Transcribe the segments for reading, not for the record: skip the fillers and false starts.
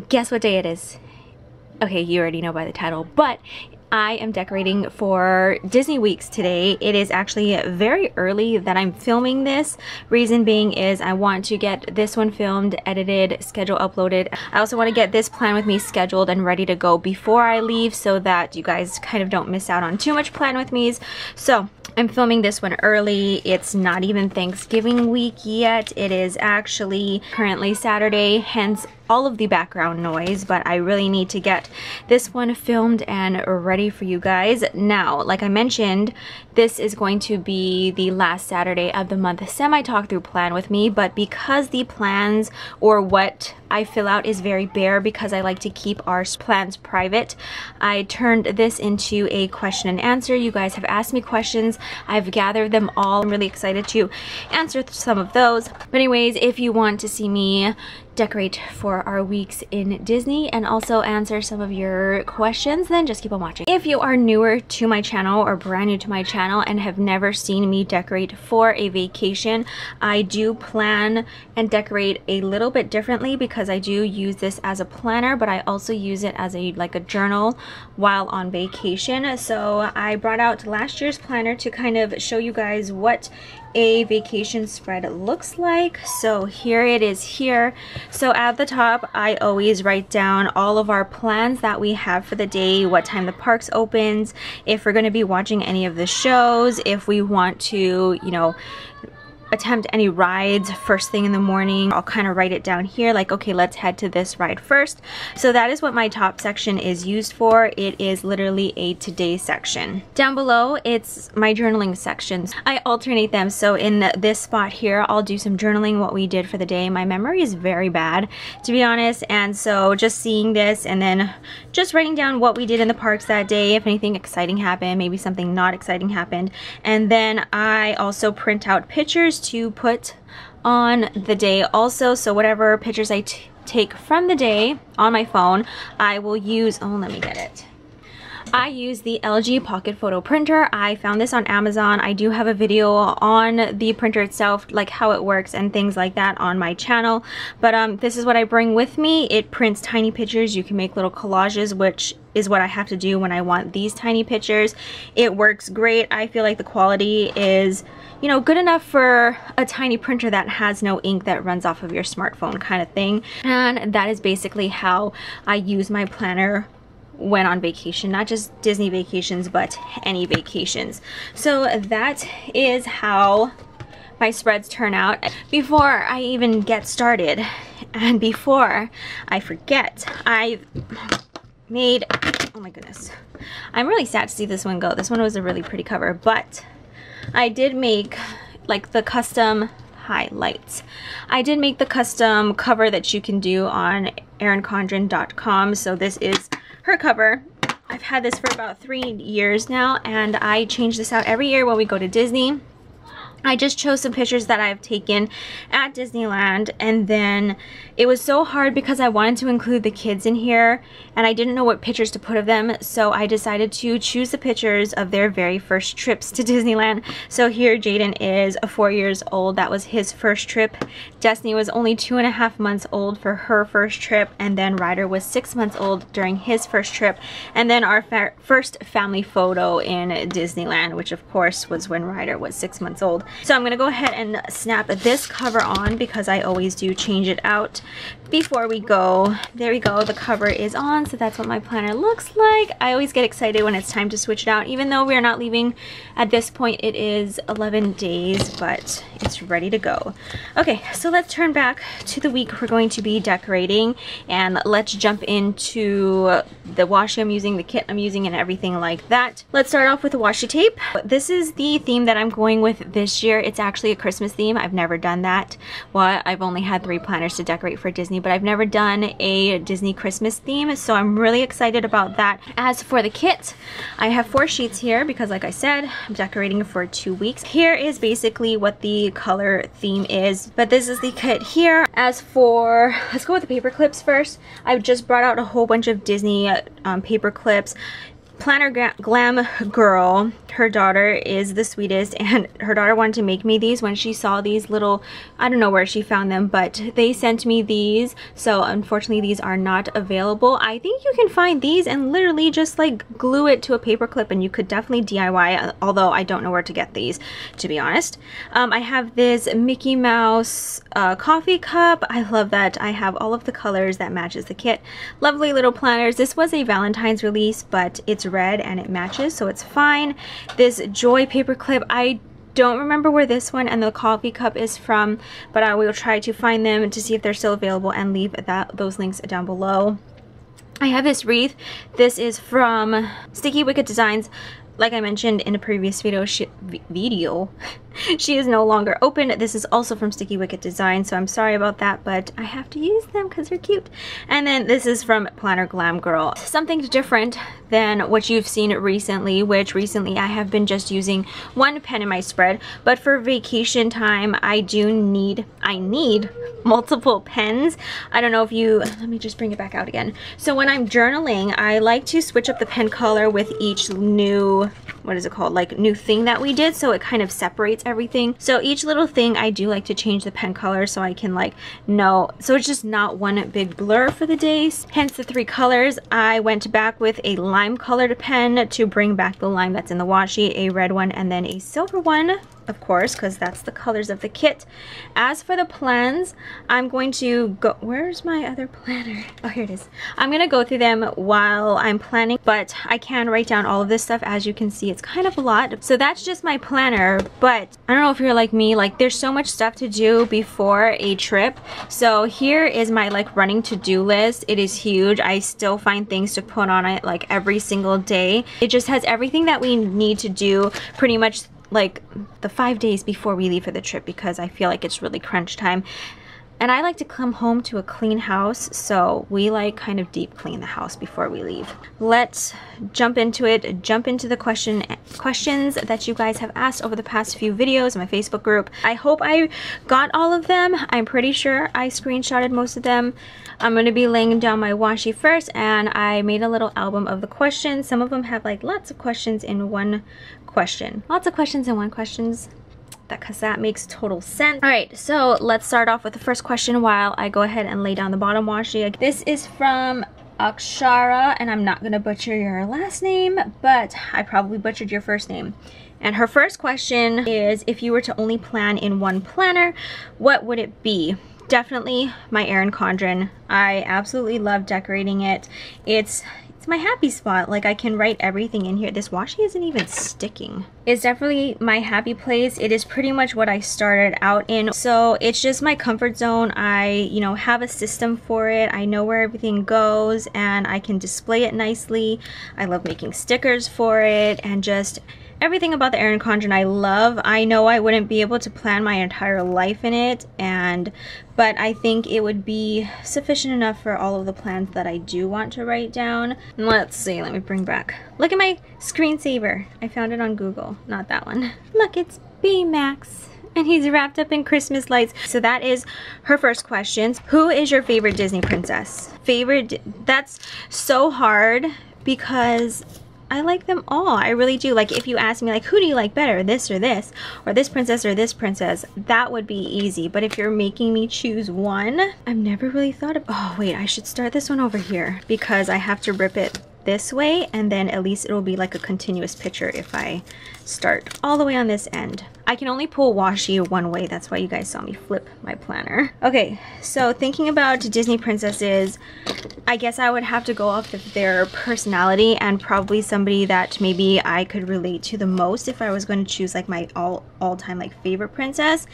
Guess what day it is? Okay, you already know by the title, but I am decorating for Disney Weeks today. It is actually very early that I'm filming this. Reason being is I want to get this one filmed, edited, schedule uploaded. I also want to get this Plan With Me scheduled and ready to go before I leave so that you guys kind of don't miss out on too much Plan With Me's. So I'm filming this one early. It's not even Thanksgiving week yet. It is actually currently Saturday, hence all of the background noise, but I really need to get this one filmed and ready for you guys. Now, like I mentioned, this is going to be the last Saturday of the month semi-talk through Plan With Me, but because the plans or what I fill out is very bare because I like to keep our plans private, I turned this into a question and answer. You guys have asked me questions. I've gathered them all. I'm really excited to answer some of those. But anyways, if you want to see me decorate for our weeks in Disney and also answer some of your questions, then just keep on watching. If you are newer to my channel or brand new to my channel and have never seen me decorate for a vacation, I do plan and decorate a little bit differently because I do use this as a planner, but I also use it as a journal while on vacation. So I brought out last year's planner to kind of show you guys what a vacation spread looks like. So here it is here. So at the top, I always write down all of our plans that we have for the day, what time the parks opens, if we're going to be watching any of the shows, if we want to, you know, attempt any rides first thing in the morning. I'll kind of write it down here like, okay, let's head to this ride first. So that is what my top section is used for. It is literally a today section. Down below, it's my journaling sections. I alternate them. So in this spot here, I'll do some journaling, what we did for the day. My memory is very bad, to be honest. And so just seeing this and then just writing down what we did in the parks that day, if anything exciting happened, maybe something not exciting happened. And then I also print out pictures to put on the day also. So whatever pictures I take from the day on my phone, I will use, oh, let me get it. I use the LG Pocket Photo Printer. I found this on Amazon. I do have a video on the printer itself, like how it works and things like that on my channel. But this is what I bring with me. It prints tiny pictures. You can make little collages, which is what I have to do when I want these tiny pictures. It works great. I feel like the quality is, you know, good enough for a tiny printer that has no ink that runs off of your smartphone kind of thing. And that is basically how I use my planner when on vacation, not just Disney vacations, but any vacations. So that is how my spreads turn out. Before I even get started and before I forget, I made, oh my goodness, I'm really sad to see this one go. This one was a really pretty cover, but I did make like the custom highlights. I did make the custom cover that you can do on ErinCondren.com. So this is her cover. I've had this for about 3 years now, and I change this out every year when we go to Disney. I just chose some pictures that I've taken at Disneyland, and then it was so hard because I wanted to include the kids in here and I didn't know what pictures to put of them, so I decided to choose the pictures of their very first trips to Disneyland. So here Jaden is 4 years old. That was his first trip. Destiny was only 2.5 months old for her first trip, and then Ryder was 6 months old during his first trip, and then our first family photo in Disneyland, which of course was when Ryder was 6 months old. So I'm going to go ahead and snap this cover on because I always do change it out before we go. There we go, the cover is on, so that's what my planner looks like. I always get excited when it's time to switch it out, even though we're not leaving at this point. It is 11 days, but it's ready to go. Okay, so let's turn back to the week we're going to be decorating, and let's jump into the washi I'm using, the kit I'm using, and everything like that. Let's start off with the washi tape. This is the theme that I'm going with this year. It's actually a Christmas theme. I've never done that. Well, I've only had 3 planners to decorate for Disney, but I've never done a Disney Christmas theme, so I'm really excited about that. As for the kit, I have 4 sheets here because, like I said, I'm decorating for 2 weeks. Here is basically what the color theme is, but this is the kit here. As for, let's go with the paper clips first. I've just brought out a whole bunch of Disney paper clips. PlannerGlamGirl, her daughter is the sweetest, and her daughter wanted to make me these when she saw these little, I don't know where she found them, but they sent me these. So unfortunately these are not available. I think you can find these and literally just like glue it to a paper clip, and you could definitely DIY, although I don't know where to get these, to be honest. I have this Mickey Mouse coffee cup. I love that I have all of the colors that matches the kit. Lovely Little Planners. This was a Valentine's release, but it's red and it matches, so it's fine. This Joy paper clip, I don't remember where this one and the coffee cup is from, but I will try to find them to see if they're still available and leave those links down below. I have this wreath. This is from Sticky Wicked Designs. Like I mentioned in a previous video, she is no longer open. This is also from Sticky Wicked Design, so I'm sorry about that, but I have to use them because they're cute. And then this is from PlannerGlamGirl. Something different than what you've seen recently, which recently I have been just using one pen in my spread, but for vacation time I need multiple pens. I don't know if you, let me just bring it back out again. So when I'm journaling, I like to switch up the pen color with each new, what is it called, like new thing that we did, so it kind of separates everything. So each little thing I do like to change the pen color so I can like know, so it's just not one big blur for the days. Hence the 3 colors. I went back with a lime colored pen to bring back the lime that's in the washi, a red one, and then a silver one, of course, because that's the colors of the kit. As for the plans, I'm going to go, where's my other planner? Oh, here it is. I'm gonna go through them while I'm planning, but I can write down all of this stuff. As you can see, it's kind of a lot. So that's just my planner, but I don't know if you're like me, like there's so much stuff to do before a trip. So here is my like running to-do list. It is huge. I still find things to put on it like every single day. It just has everything that we need to do pretty much like the 5 days before we leave for the trip, because I feel like it's really crunch time. And I like to come home to a clean house, so we like kind of deep clean the house before we leave. Let's jump into it, jump into the questions that you guys have asked over the past few videos in my Facebook group. I hope I got all of them. I'm pretty sure I screenshotted most of them. I'm going to be laying down my washi first, and I made a little album of the questions. Some of them have like lots of questions in one question. Lots of questions in one questions. Because that makes total sense. Alright, so let's start off with the first question while I go ahead and lay down the bottom washi. This is from Akshara, and I'm not going to butcher your last name, but I probably butchered your first name. And her first question is, if you were to only plan in one planner, what would it be? Definitely my Erin Condren. I absolutely love decorating it. It's my happy spot. Like I can write everything in here. This washi isn't even sticking. It's definitely my happy place. It is pretty much what I started out in. So it's just my comfort zone. I, you know, have a system for it. I know where everything goes and I can display it nicely. I love making stickers for it and just everything about the Erin Condren I love. I know I wouldn't be able to plan my entire life in it, but I think it would be sufficient enough for all of the plans that I do want to write down. Let's see, let me bring back. Look at my screensaver. I found it on Google, not that one. Look, it's Baymax. And he's wrapped up in Christmas lights. So that is her first question. Who is your favorite Disney princess? That's so hard because I like them all. I really do. Like if you ask me like, who do you like better, this or this princess or this princess, that would be easy. But if you're making me choose one, I've never really thought of, oh wait, I should start this one over here because I have to rip it this way and then at least it'll be like a continuous picture if I start all the way on this end. I can only pull washi one way, that's why you guys saw me flip my planner. Okay, so thinking about Disney princesses, I guess I would have to go off of their personality and probably somebody that maybe I could relate to the most if I was going to choose like my all-time like favorite princess.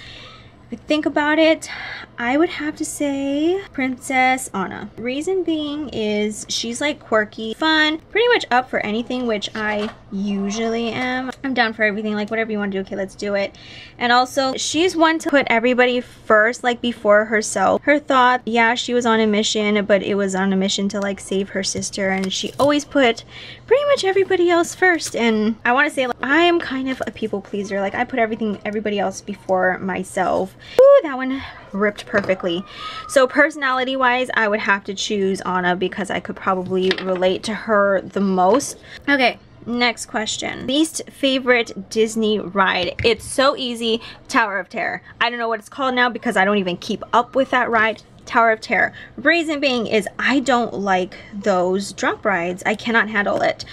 If I think about it, I would have to say Princess Anna. Reason being is she's like quirky, fun, pretty much up for anything, which I usually am. I'm down for everything, like whatever you want to do, okay, let's do it. And also, she's one to put everybody first, like before herself. Her thought, yeah, she was on a mission, but it was on a mission to like save her sister, and she always put pretty much everybody else first. And I want to say, like, I am kind of a people pleaser. Like, I put everybody else before myself. Ooh, that one ripped perfectly. So personality wise, I would have to choose Anna because I could probably relate to her the most. Okay, next question. Least favorite Disney ride. It's so easy. Tower of Terror. I don't know what it's called now because I don't even keep up with that ride. Tower of Terror. Reason being is I don't like those drop rides. I cannot handle it.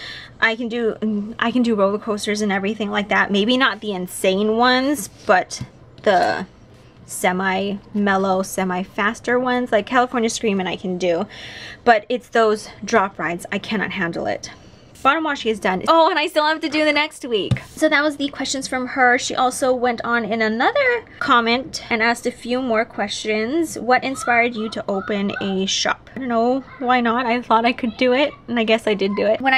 I can do roller coasters and everything like that. Maybe not the insane ones, but the semi-mellow, semi-faster ones like California Screamin' I can do. But it's those drop rides. I cannot handle it. Bottom washi is done. Oh, and I still have to do the next week. So that was the questions from her. She also went on in another comment and asked a few more questions. What inspired you to open a shop? I don't know, why not? I thought I could do it, and I guess I did do it. When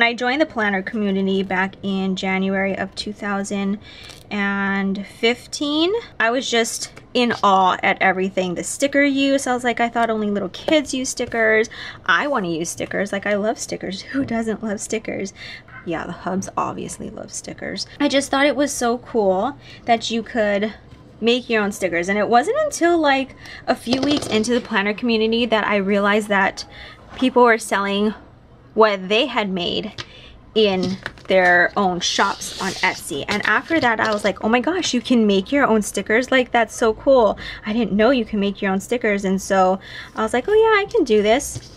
I joined the planner community back in January of 2015, I was just in awe at everything. The sticker use, I was like, I thought only little kids use stickers. I want to use stickers. Like, I love stickers. Who doesn't love stickers? Yeah, the hubs obviously love stickers. I just thought it was so cool that you could make your own stickers. And it wasn't until like a few weeks into the planner community that I realized that people were selling what they had made in their own shops on Etsy. And after that, I was like, oh my gosh, you can make your own stickers? Like, that's so cool. I didn't know you can make your own stickers. And so I was like, oh yeah, I can do this.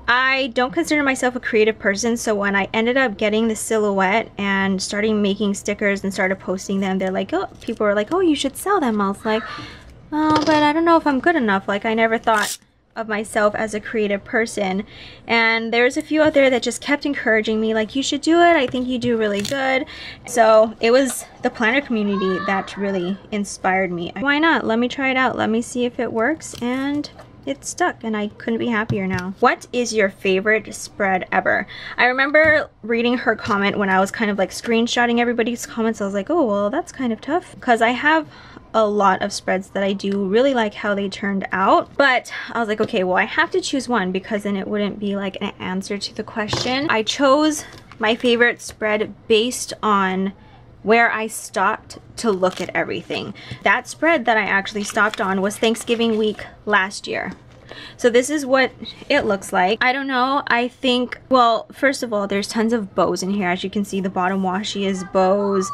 I don't consider myself a creative person, so when I ended up getting the silhouette and starting making stickers and started posting them, they're like, oh, people were like, oh, you should sell them. I was like, oh, but I don't know if I'm good enough. Like, I never thought of myself as a creative person. And there's a few out there that just kept encouraging me, like, you should do it. I think you do really good. So it was the planner community that really inspired me. Why not? Let me try it out. Let me see if it works. And it stuck, and I couldn't be happier now. What is your favorite spread ever? I remember reading her comment when I was kind of like screenshotting everybody's comments. I was like, oh, well, that's kind of tough, because I have a lot of spreads that I do really like how they turned out. But I was like, okay, well, I have to choose one because then it wouldn't be like an answer to the question. I chose my favorite spread based on where I stopped to look at everything. That spread that I actually stopped on was Thanksgiving week last year. So this is what it looks like. I don't know, I think, well, first of all, there's tons of bows in here. As you can see, the bottom washi is bows.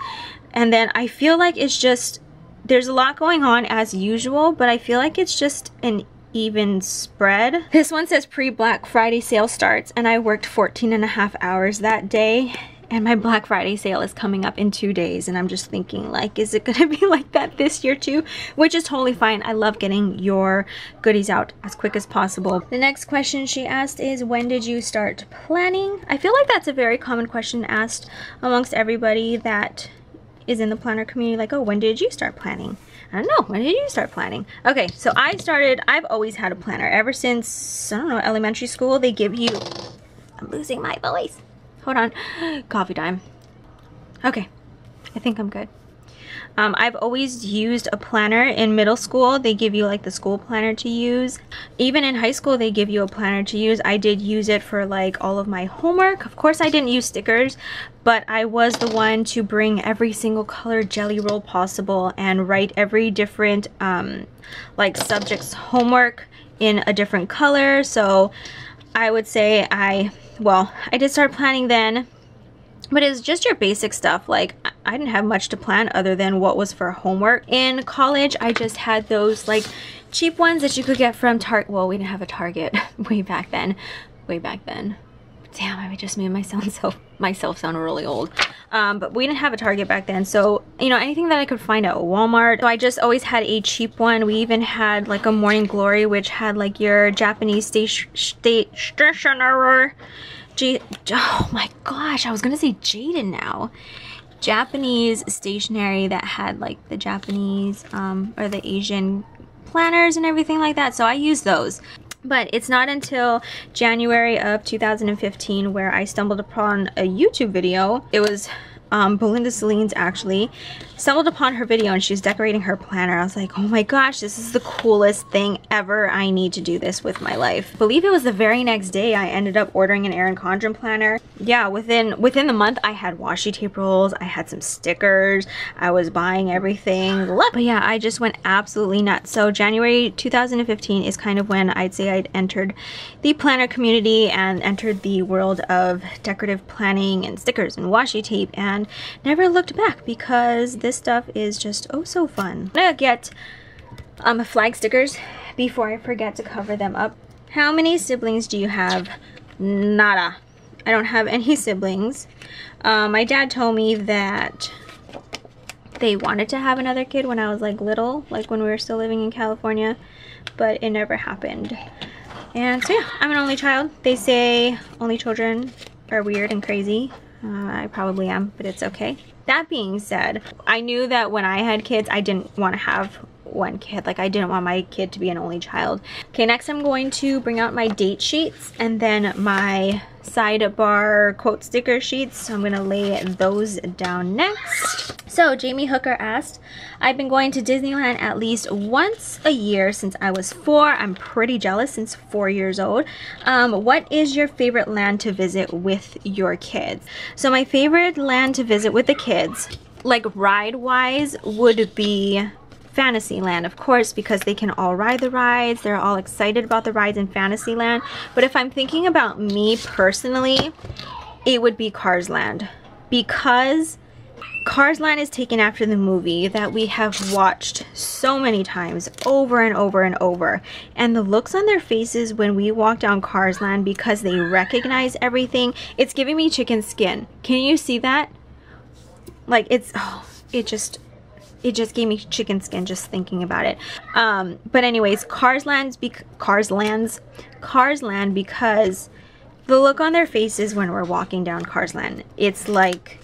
And then I feel like it's just, there's a lot going on as usual, but I feel like it's just an even spread. This one says pre-Black Friday sale starts, and I worked 14.5 hours that day. And my Black Friday sale is coming up in 2 days, and I'm just thinking, like, is it gonna be like that this year too? Which is totally fine. I love getting your goodies out as quick as possible. The next question she asked is, when did you start planning? I feel like that's a very common question asked amongst everybody that is in the planner community, like, oh, when did you start planning? I don't know, when did you start planning? Okay, so I've always had a planner. Ever since, I don't know, elementary school, they give you, I'm losing my voice. Hold on, coffee time. Okay, I think I'm good. I've always used a planner. In middle school, they give you like the school planner to use. Even in high school, they give you a planner to use. I did use it for like all of my homework. Of course, I didn't use stickers, but I was the one to bring every single color jelly roll possible and write every different like subject's homework in a different color. So I would say I did start planning then, but it's just your basic stuff. Like, I didn't have much to plan other than what was for homework. In college, I just had those like cheap ones that you could get from Target. Well, we didn't have a Target way back then. Damn, I just made myself sound really old. But we didn't have a Target back then, so, you know, anything that I could find at Walmart. So I just always had a cheap one. We even had like a Morning Glory, which had like your Japanese stationery. Oh my gosh, I was gonna say Jaden now. Japanese stationery that had like the Japanese or the Asian planners and everything like that. So I used those. But it's not until January of 2015 where I stumbled upon a YouTube video. It was Belinda Celine's actually. Stumbled upon her video and she's decorating her planner. I was like, oh my gosh, this is the coolest thing ever. I need to do this with my life. I believe it was the very next day I ended up ordering an Erin Condren planner. Yeah, within the month I had washi tape rolls, I had some stickers, I was buying everything. But yeah, I just went absolutely nuts. So January 2015 is kind of when I'd say I'd entered the planner community and entered the world of decorative planning and stickers and washi tape, and never looked back because this stuff is just oh so fun. I'm gonna get flag stickers before I forget to cover them up. How many siblings do you have? Nada. I don't have any siblings. My dad told me that they wanted to have another kid when I was like little, like when we were still living in California, but it never happened. And so yeah, I'm an only child. They say only children are weird and crazy. I probably am, but it's okay. That being said, I knew that when I had kids, I didn't want to have one kid. Like, I didn't want my kid to be an only child. Okay, next I'm going to bring out my date sheets and then my sidebar quote sticker sheets. So I'm gonna lay those down next. So Jamie Hooker asked, I've been going to Disneyland at least once a year since I was 4. I'm pretty jealous since 4 years old. What is your favorite land to visit with your kids? So my favorite land to visit with the kids, like ride wise, would be Fantasyland, of course, because they can all ride the rides. They're all excited about the rides in Fantasyland. But if I'm thinking about me personally, it would be Cars Land, because Cars Land is taken after the movie that we have watched so many times over and over and over. And the looks on their faces when we walk down Cars Land because they recognize everything, it's giving me chicken skin. Can you see that? Like, it's, oh, it just gave me chicken skin just thinking about it. But anyways, Cars Land because the look on their faces when we're walking down Cars Land, it's like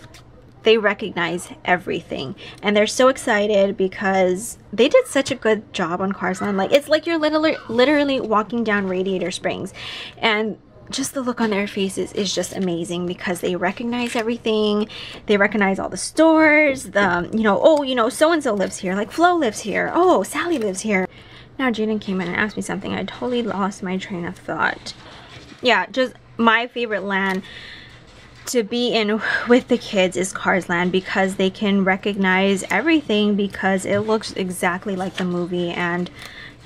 they recognize everything and they're so excited because they did such a good job on Cars Land. Like, it's like you're literally walking down Radiator Springs, and just the look on their faces is just amazing because they recognize everything. They recognize all the stores, the, you know, oh, you know, so-and-so lives here, like Flo lives here, oh, Sally lives here. Now Jaden came in and asked me something. I totally lost my train of thought. Yeah, just my favorite land to be in with the kids is Cars Land because they can recognize everything because it looks exactly like the movie. And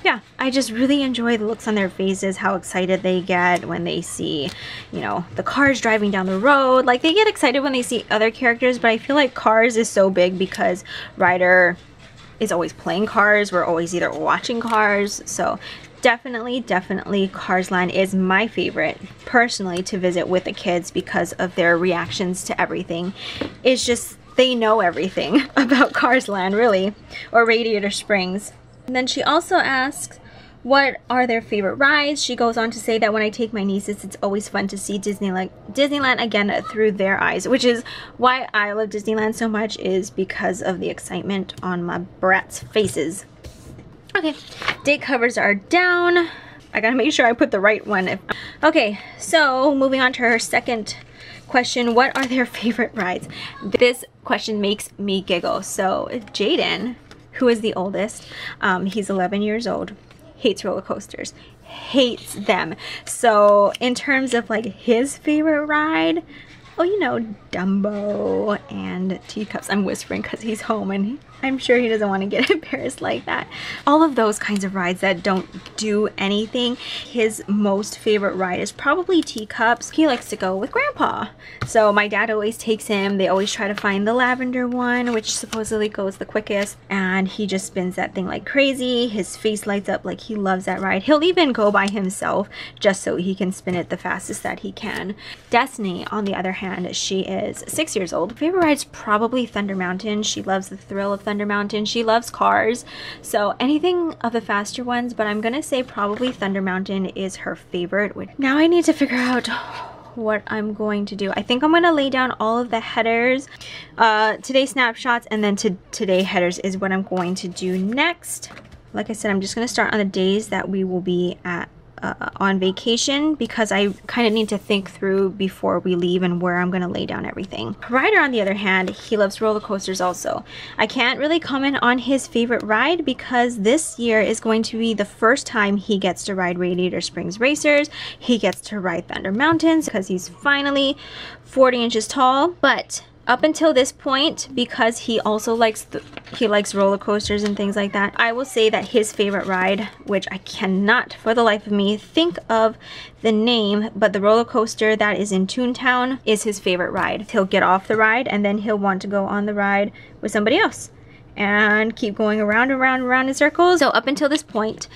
yeah, I just really enjoy the looks on their faces, how excited they get when they see, you know, the cars driving down the road. Like, they get excited when they see other characters, but I feel like Cars is so big because Ryder is always playing Cars. We're always either watching Cars. So definitely Cars Land is my favorite personally to visit with the kids because of their reactions to everything. It's just, they know everything about Cars Land, really, or Radiator Springs. And then she also asks, what are their favorite rides? She goes on to say that when I take my nieces, it's always fun to see Disneyland again through their eyes, which is why I love Disneyland so much, is because of the excitement on my brats' faces. Okay, date covers are down. I gotta make sure I put the right one. Okay, so moving on to her second question, what are their favorite rides? This question makes me giggle. So Jaden, who is the oldest, he's 11 years old, hates roller coasters, hates them. So in terms of like his favorite ride, oh, you know, Dumbo and Teacups. I'm whispering because he's home and I'm sure he doesn't want to get embarrassed like that. All of those kinds of rides that don't do anything. His most favorite ride is probably Teacups. He likes to go with Grandpa. So my dad always takes him. They always try to find the lavender one, which supposedly goes the quickest. And he just spins that thing like crazy. His face lights up like he loves that ride. He'll even go by himself just so he can spin it the fastest that he can. Destiny, on the other hand, she is 6 years old. Favorite ride's probably Thunder Mountain. She loves the thrill of Thunder Mountain. She loves cars, so anything of the faster ones, but I'm gonna say probably Thunder Mountain is her favorite. Now I need to figure out what I'm going to do. I think I'm gonna lay down all of the headers, today snapshots, and then today headers is what I'm going to do next. Like I said, I'm just gonna start on the days that we will be at on vacation because I kind of need to think through before we leave and where I'm going to lay down everything. Ryder, on the other hand, he loves roller coasters also. I can't really comment on his favorite ride because this year is going to be the first time he gets to ride Radiator Springs Racers. He gets to ride Thunder Mountains because he's finally 40 inches tall. But up until this point, because he also likes roller coasters and things like that, I will say that his favorite ride, which I cannot for the life of me think of the name, but the roller coaster that is in Toontown is his favorite ride. He'll get off the ride and then he'll want to go on the ride with somebody else and keep going around and around and around in circles. So up until this point,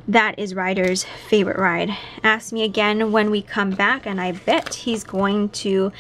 that is Ryder's favorite ride. Ask me again when we come back and I bet he's going to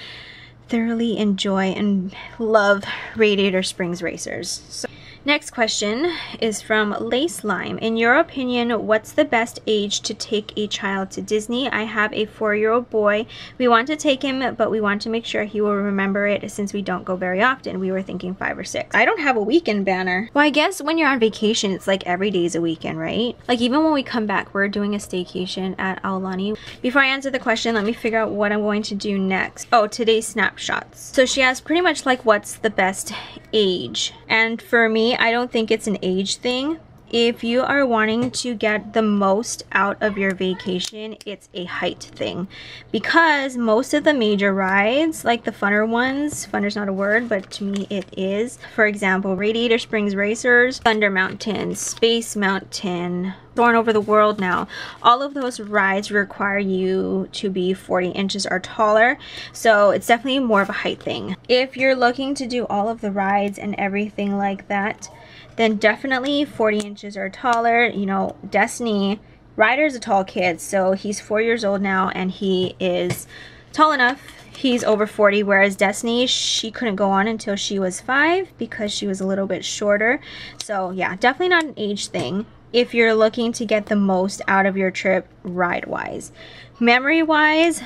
thoroughly enjoy and love Radiator Springs Racers. So, next question is from Lace Lime. In your opinion, what's the best age to take a child to Disney? I have a 4-year-old boy. We want to take him, but we want to make sure he will remember it since we don't go very often. We were thinking 5 or 6. I don't have a weekend banner. Well, I guess when you're on vacation, it's like every day's a weekend, right? Like even when we come back, we're doing a staycation at Aulani. Before I answer the question, let me figure out what I'm going to do next. Oh, today's snapshots. So she asked pretty much like what's the best age? And for me, I don't think it's an age thing. If you are wanting to get the most out of your vacation, it's a height thing. Because most of the major rides, like the funner ones, funner's not a word, but to me it is. For example, Radiator Springs Racers, Thunder Mountain, Space Mountain, Soarin' Over the World Now. All of those rides require you to be 40 inches or taller. So it's definitely more of a height thing. If you're looking to do all of the rides and everything like that, then definitely 40 inches or taller. You know, Destiny, Ryder's a tall kid, so he's 4 years old now and he is tall enough. He's over 40, whereas Destiny, she couldn't go on until she was 5 because she was a little bit shorter. So yeah, definitely not an age thing if you're looking to get the most out of your trip ride-wise. Memory-wise,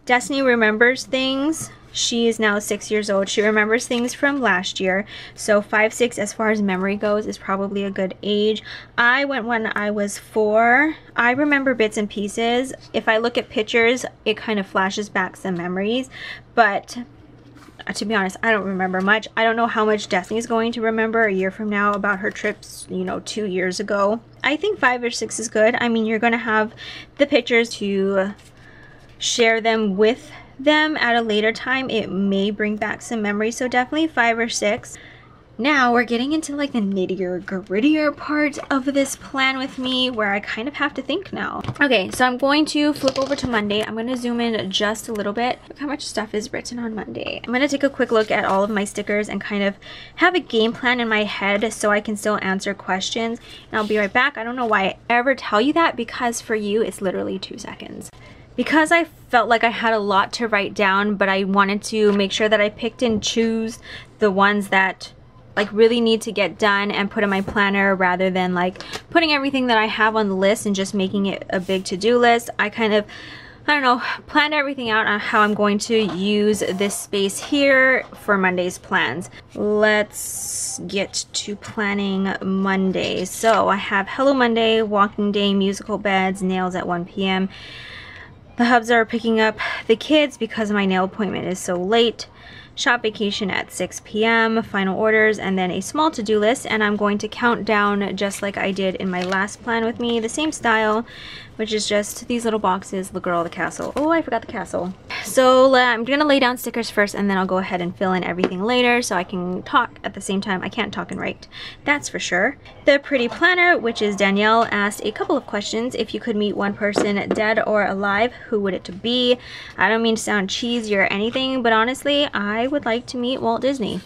Destiny remembers things. She is now 6 years old. She remembers things from last year. So 5, 6 as far as memory goes is probably a good age. I went when I was 4. I remember bits and pieces. If I look at pictures, it kind of flashes back some memories. But to be honest, I don't remember much. I don't know how much Destiny's going to remember a year from now about her trips, you know, 2 years ago. I think 5 or 6 is good. I mean, you're going to have the pictures to share them with them at a later time. It may bring back some memories, so definitely 5 or 6. Now we're getting into like the nittier grittier part of this plan with me where I kind of have to think now. Okay, so I'm going to flip over to Monday. I'm going to zoom in just a little bit. Look how much stuff is written on Monday. I'm going to take a quick look at all of my stickers and kind of have a game plan in my head so I can still answer questions. And I'll be right back. I don't know why I ever tell you that, because for you it's literally 2 seconds. Because I felt like I had a lot to write down, but I wanted to make sure that I picked and choose the ones that like really need to get done and put in my planner, rather than like putting everything that I have on the list and just making it a big to-do list. I kind of, I don't know, planned everything out on how I'm going to use this space here for Monday's plans. Let's get to planning Monday. So I have Hello Monday, Walking Day, Musical Beds, Nails at 1 p.m. The hubs are picking up the kids because my nail appointment is so late. Shop vacation at 6 p.m. Final orders, and then a small to-do list. And I'm going to count down just like I did in my last plan with me, the same style, which is just these little boxes, the girl, the castle. Oh, I forgot the castle. So I'm gonna lay down stickers first, and then I'll go ahead and fill in everything later so I can talk at the same time. I can't talk and write, that's for sure. The Pretty Planner, which is Danielle, asked a couple of questions. If you could meet one person, dead or alive, who would it be? I don't mean to sound cheesy or anything, but honestly, I would like to meet Walt Disney.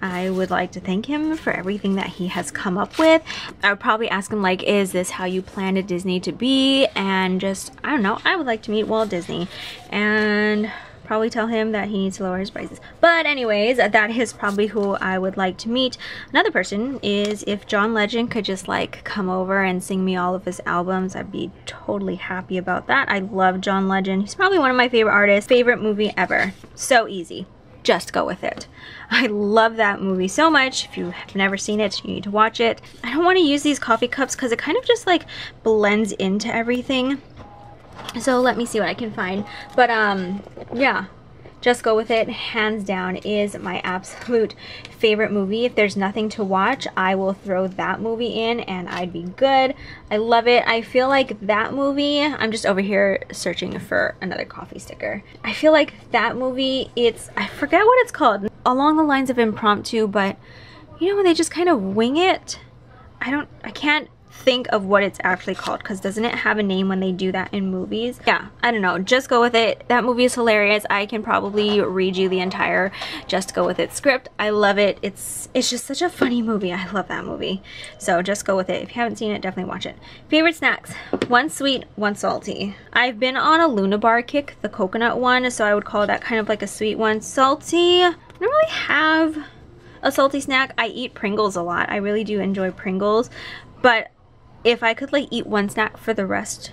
I would like to thank him for everything that he has come up with. I would probably ask him like, is this how you planned a Disney to be? And just, I don't know, I would like to meet Walt Disney and probably tell him that he needs to lower his prices. But anyways, that is probably who I would like to meet. Another person is if John Legend could just like come over and sing me all of his albums. I'd be totally happy about that. I love John Legend. He's probably one of my favorite artists. Favorite movie ever. So easy. Just go with it. I love that movie so much. If you have never seen it, you need to watch it. I don't want to use these coffee cups because it kind of just like blends into everything. So let me see what I can find. But yeah, Just Go With It, hands down, is my absolute favorite movie. If there's nothing to watch, I will throw that movie in and I'd be good. I love it. I feel like that movie, I'm just over here searching for another coffee sticker. I feel like that movie, I forget what it's called, along the lines of impromptu, but you know when they just kind of wing it? I can't think of what it's actually called, because doesn't it have a name when they do that in movies? Yeah, I don't know. Just Go With It. That movie is hilarious. I can probably read you the entire Just Go With It script. I love it. It's just such a funny movie. I love that movie. So Just Go With It. If you haven't seen it, definitely watch it. Favorite snacks? One sweet, one salty. I've been on a Luna bar kick, the coconut one, so I would call that kind of like a sweet one. Salty, I don't really have a salty snack. I eat Pringles a lot. I really do enjoy Pringles, but if I could like eat one snack for the rest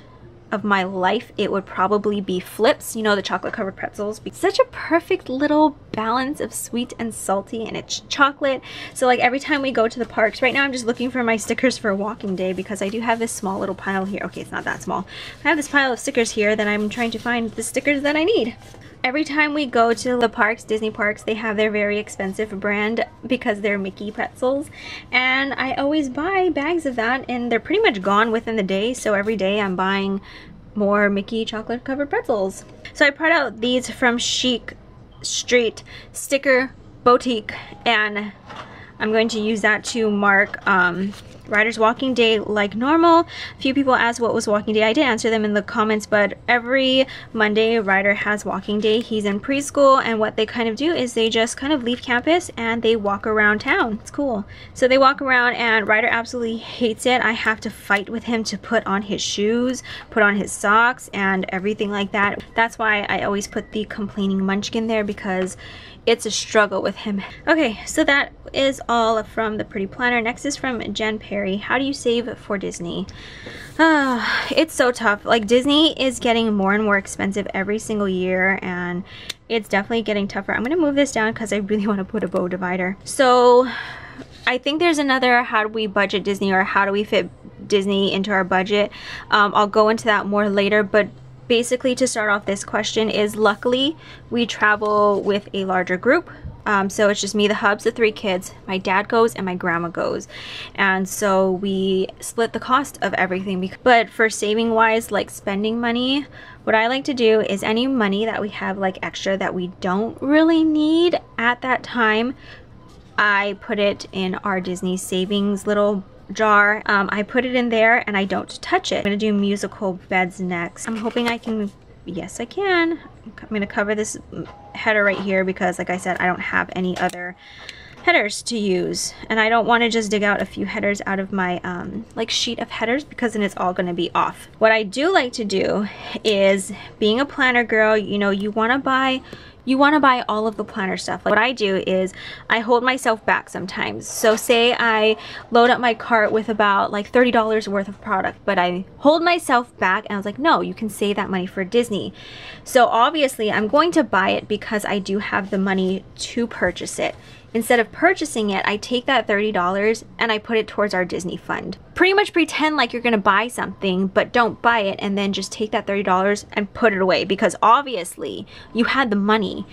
of my life, it would probably be Flips, you know, the chocolate covered pretzels. Such a perfect little balance of sweet and salty, and it's chocolate. So like every time we go to the parks, right now I'm just looking for my stickers for walking day, because I do have this small little pile here. Okay, it's not that small. I have this pile of stickers here that I'm trying to find the stickers that I need. Every time we go to the parks, Disney parks, they have their very expensive brand because they're Mickey pretzels, and I always buy bags of that, and they're pretty much gone within the day, so every day I'm buying more Mickey chocolate covered pretzels. So I brought out these from Chic Street Sticker Boutique, and I'm going to use that to mark Ryder's walking day like normal. A few people asked what was walking day. I did answer them in the comments, but every Monday Ryder has walking day. He's in preschool, and what they kind of do is they just kind of leave campus and they walk around town. It's cool. So they walk around, and Ryder absolutely hates it. I have to fight with him to put on his shoes, put on his socks, and everything like that. That's why I always put the complaining munchkin there, because it's a struggle with him. Okay, so that is all from the Pretty Planner. Next is from Jen Perry. How do you save for Disney? It's so tough. Like, Disney is getting more and more expensive every single year, and it's definitely getting tougher. I'm gonna move this down because I really want to put a bow divider. So I think there's another how do we budget Disney, or how do we fit Disney into our budget. I'll go into that more later, but basically to start off this question is, luckily we travel with a larger group. So it's just me, the hubs, the 3 kids, my dad goes, and my grandma goes, and so we split the cost of everything. But for saving wise, like spending money, what I like to do is any money that we have like extra that we don't really need at that time, I put it in our Disney savings little jar. I put it in there and I don't touch it. I'm gonna do musical beds next. I'm hoping I can, yes I can. I'm gonna cover this header right here because, like I said, I don't have any other headers to use, and I don't want to just dig out a few headers out of my like sheet of headers, because then it's all going to be off. What I do like to do is, being a planner girl, you know, you want to buy all of the planner stuff. What I do is I hold myself back sometimes. So say I load up my cart with about like $30 worth of product, but I hold myself back and I was like, no, you can save that money for Disney. So obviously I'm going to buy it because I do have the money to purchase it. Instead of purchasing it, I take that $30 and I put it towards our Disney fund. Pretty much pretend like you're gonna buy something, but don't buy it, and then just take that $30 and put it away, because obviously you had the money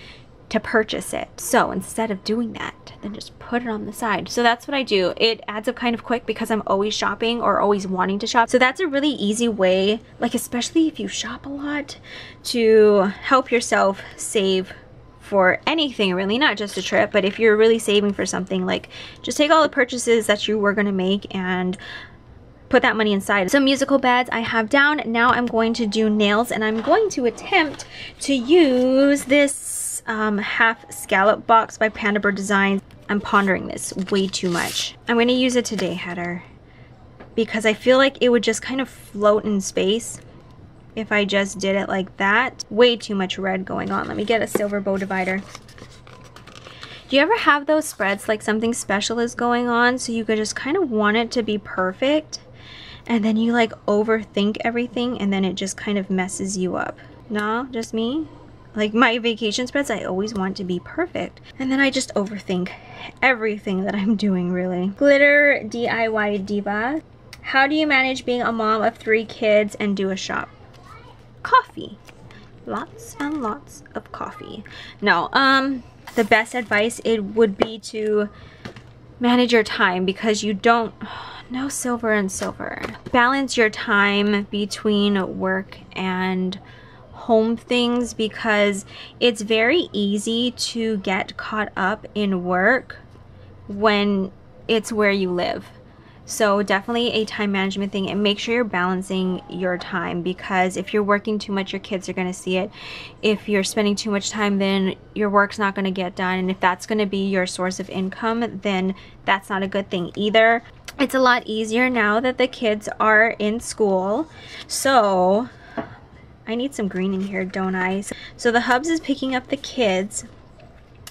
to purchase it. So instead of doing that, then just put it on the side. So that's what I do. It adds up kind of quick because I'm always shopping or always wanting to shop. So that's a really easy way, like especially if you shop a lot, to help yourself save for anything really, not just a trip, but if you're really saving for something, like just take all the purchases that you were gonna make and put that money inside. So musical beds I have down. Now I'm going to do nails, and I'm going to attempt to use this half scallop box by PandaBirdDesign. I'm pondering this way too much. I'm going to use a today header because I feel like it would just kind of float in space if I just did it like that. Way too much red going on. Let me get a silver bow divider. Do you ever have those spreads like something special is going on, so you could just kind of want it to be perfect, and then you like overthink everything and then it just kind of messes you up? No, just me? Like my vacation spreads, I always want to be perfect, and then I just overthink everything that I'm doing, really. Glitter DIY Diva. How do you manage being a mom of 3 kids and do a shop? coffee. Lots and lots of coffee. No, the best advice it would be to manage your time, because you don't, no silver and silver. Balance your time between work and home things, because it's very easy to get caught up in work when it's where you live. So definitely a time management thing, and make sure you're balancing your time, because if you're working too much, your kids are going to see it. If you're spending too much time, then your work's not going to get done, and if that's going to be your source of income, then that's not a good thing either. It's a lot easier now that the kids are in school. So I need some green in here, don't I? So the Hubs is picking up the kids,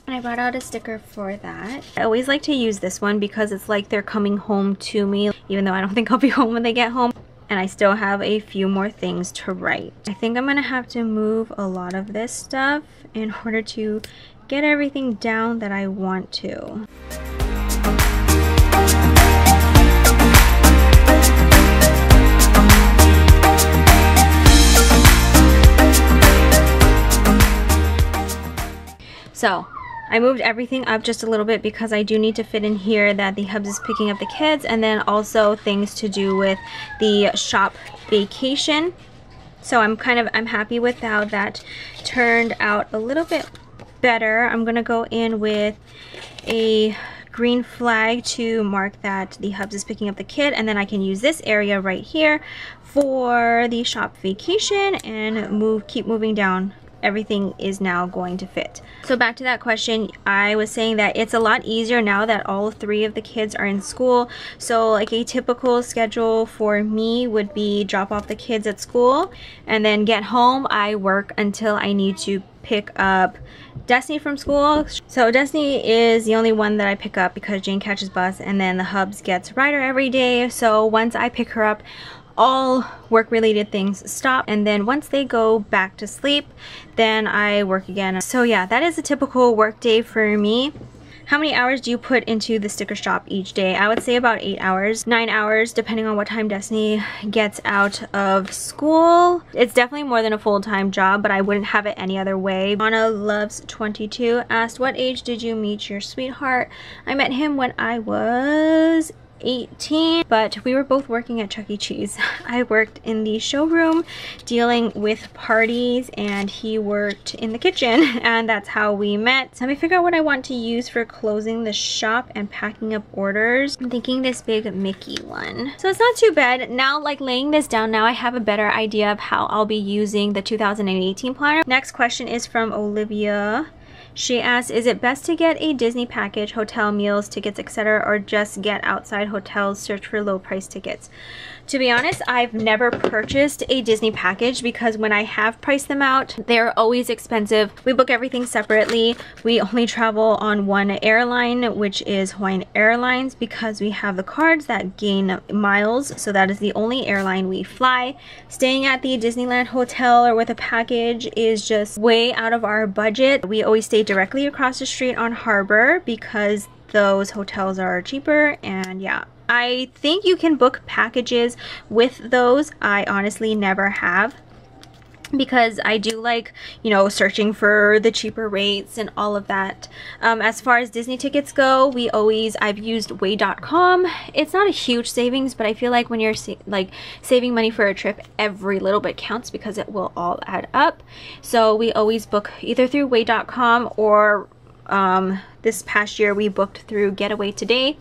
and I brought out a sticker for that. I always like to use this one because it's like they're coming home to me, even though I don't think I'll be home when they get home. And I still have a few more things to write. I think I'm gonna have to move a lot of this stuff in order to get everything down that I want to. So I moved everything up just a little bit because I do need to fit in here that the Hubs is picking up the kids, and then also things to do with the shop vacation. So I'm happy with how that turned out a little bit better. I'm gonna go in with a green flag to mark that the Hubs is picking up the kid, and then I can use this area right here for the shop vacation and keep moving down. Everything is now going to fit. So back to that question, I was saying that it's a lot easier now that all three of the kids are in school. So like a typical schedule for me would be drop off the kids at school and then get home. I work until I need to pick up Destiny from school. So Destiny is the only one that I pick up because Jane catches bus, and then the Hubs gets Ryder every day. So once I pick her up, all work related things stop, and then once they go back to sleep, then I work again. So yeah, that is a typical work day for me. How many hours do you put into the sticker shop each day? I would say about 8 hours, 9 hours, depending on what time Destiny gets out of school. It's definitely more than a full-time job, but I wouldn't have it any other way. Anna Loves 22 asked, what age did you meet your sweetheart? I met him when I was 18, but we were both working at Chuck E. Cheese. I worked in the showroom dealing with parties, and he worked in the kitchen, and that's how we met. So let me figure out what I want to use for closing the shop and packing up orders. I'm thinking this big Mickey one. So it's not too bad. Now, like laying this down, now I have a better idea of how I'll be using the 2018 planner. Next question is from Olivia. She asks, is it best to get a Disney package, hotel, meals, tickets, etc., or just get outside hotels, search for low price tickets? To be honest, I've never purchased a Disney package because when I have priced them out, they're always expensive. We book everything separately. We only travel on one airline, which is Hawaiian Airlines, because we have the cards that gain miles. So that is the only airline we fly. Staying at the Disneyland hotel or with a package is just way out of our budget. We always stay directly across the street on Harbor because those hotels are cheaper, and yeah. I think you can book packages with those. I honestly never have, because I do like, you know, searching for the cheaper rates and all of that. As far as Disney tickets go, I've used way.com. It's not a huge savings, but I feel like when you're saving money for a trip, every little bit counts because it will all add up. So we always book either through way.com or this past year we booked through Getaway Today.